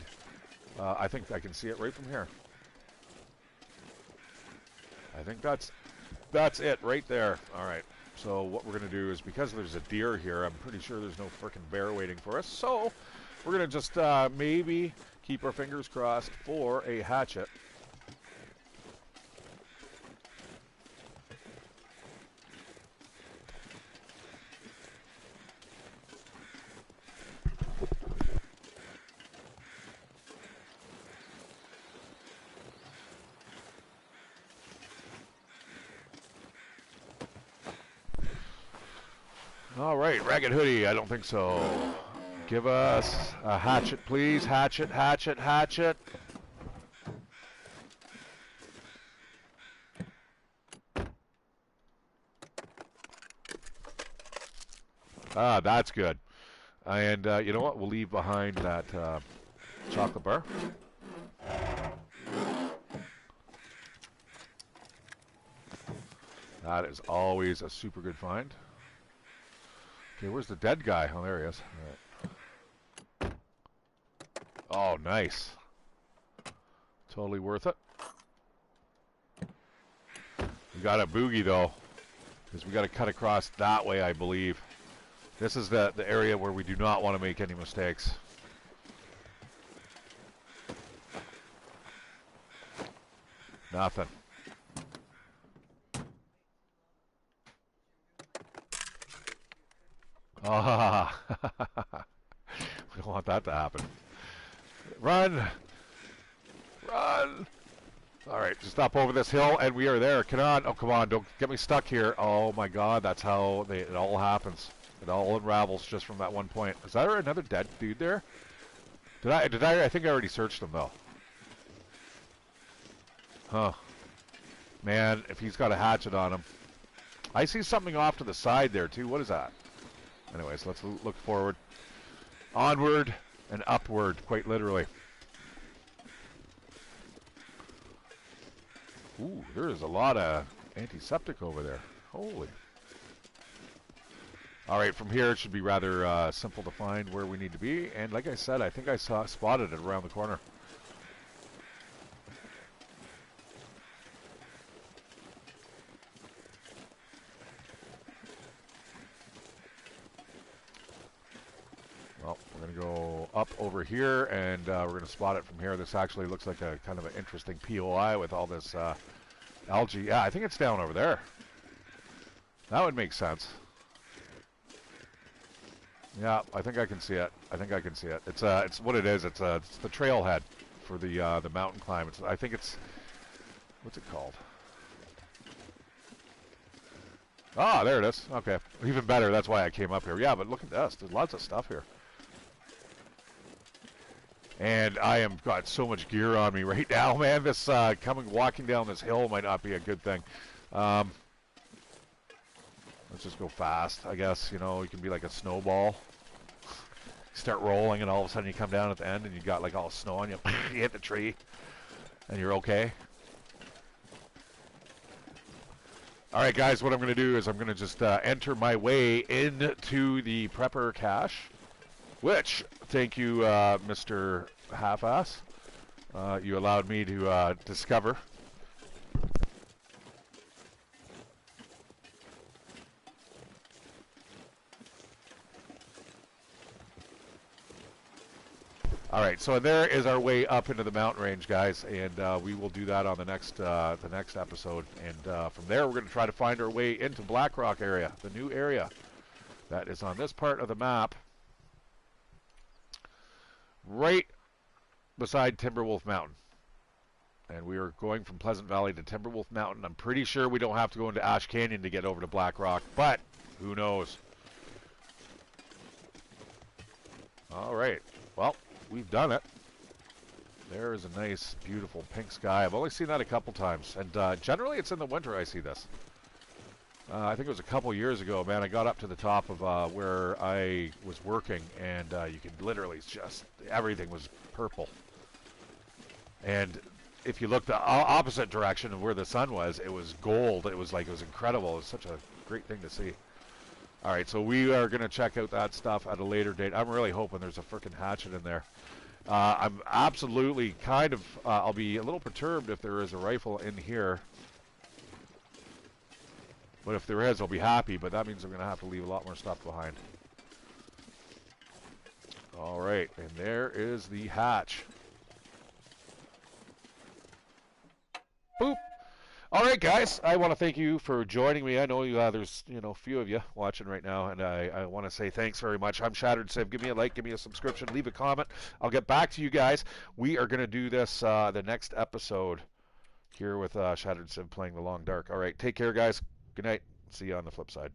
I think I can see it right from here. I think that's it right there. All right. So what we're going to do is, because there's a deer here, I'm pretty sure there's no frickin' bear waiting for us. So we're going to just maybe keep our fingers crossed for a hatchet. All right, Ragged Hoodie, I don't think so. Give us a hatchet, please. Hatchet, hatchet, hatchet. Ah, that's good. And you know what? We'll leave behind that chocolate bar. That is always a super good find. Okay, where's the dead guy? Oh, there he is. All right. Oh, nice. Totally worth it. We got a boogie, though, because we got to cut across that way, I believe. This is the area where we do not want to make any mistakes. Nothing. Ah, we don't want that to happen. Run! Run! All right, just stop over this hill, and we are there. Come on. Oh, come on. Don't get me stuck here. Oh, my God. That's how it all happens. It all unravels just from that one point. Is there another dead dude there? Did I? I think I already searched him, though. Huh. Man, if he's got a hatchet on him. I see something off to the side there, too. What is that? Anyways, let's look forward. Onward and upward, quite literally. Ooh, there is a lot of antiseptic over there. Holy. All right, from here it should be rather simple to find where we need to be. And like I said, I think I spotted it around the corner. Well, we're going to go up over here, and we're going to spot it from here. This actually looks like a kind of an interesting POI with all this algae. Yeah, I think it's down over there. That would make sense. Yeah, I think I can see it. I think I can see it. It's what it is. It's the trailhead for the mountain climb. I think it's, what's it called? Ah, there it is. Okay, even better. That's why I came up here. Yeah, but look at this. There's lots of stuff here. And I am got so much gear on me right now, man. This walking down this hill might not be a good thing. Let's just go fast, I guess. You know, you can be like a snowball. Start rolling, and all of a sudden you come down at the end, and you got like all snow on you. You hit the tree, and you're okay. All right, guys, what I'm going to do is I'm going to just enter my way into the prepper cache, which, thank you, Mr. Half-Ass, you allowed me to discover. All right, so there is our way up into the mountain range, guys, and we will do that on the next episode. And from there, we're going to try to find our way into Blackrock area, the new area that is on this part of the map, right beside Timberwolf Mountain. And we are going from Pleasant Valley to Timberwolf Mountain. I'm pretty sure we don't have to go into Ash Canyon to get over to Blackrock, but who knows? All right, well, we've done it. There is a nice, beautiful pink sky. I've only seen that a couple times, and generally it's in the winter I see this. I think it was a couple years ago, man. I got up to the top of where I was working, and you could literally just, everything was purple. And if you look the opposite direction of where the sun was, it was gold. It was incredible. It was such a great thing to see. All right, so we are going to check out that stuff at a later date. I'm really hoping there's a frickin' hatchet in there. I'm absolutely kind of, I'll be a little perturbed if there is a rifle in here. But if there is, I'll be happy, but that means I'm going to have to leave a lot more stuff behind. All right, and there is the hatch. Boop. All right, guys, I want to thank you for joining me. I know there's a few of you watching right now, and I want to say thanks very much. I'm ShatteredCiv. Give me a like, give me a subscription, leave a comment. I'll get back to you guys. We are going to do this the next episode here with ShatteredCiv playing The Long Dark. All right, take care, guys. Good night. See you on the flip side.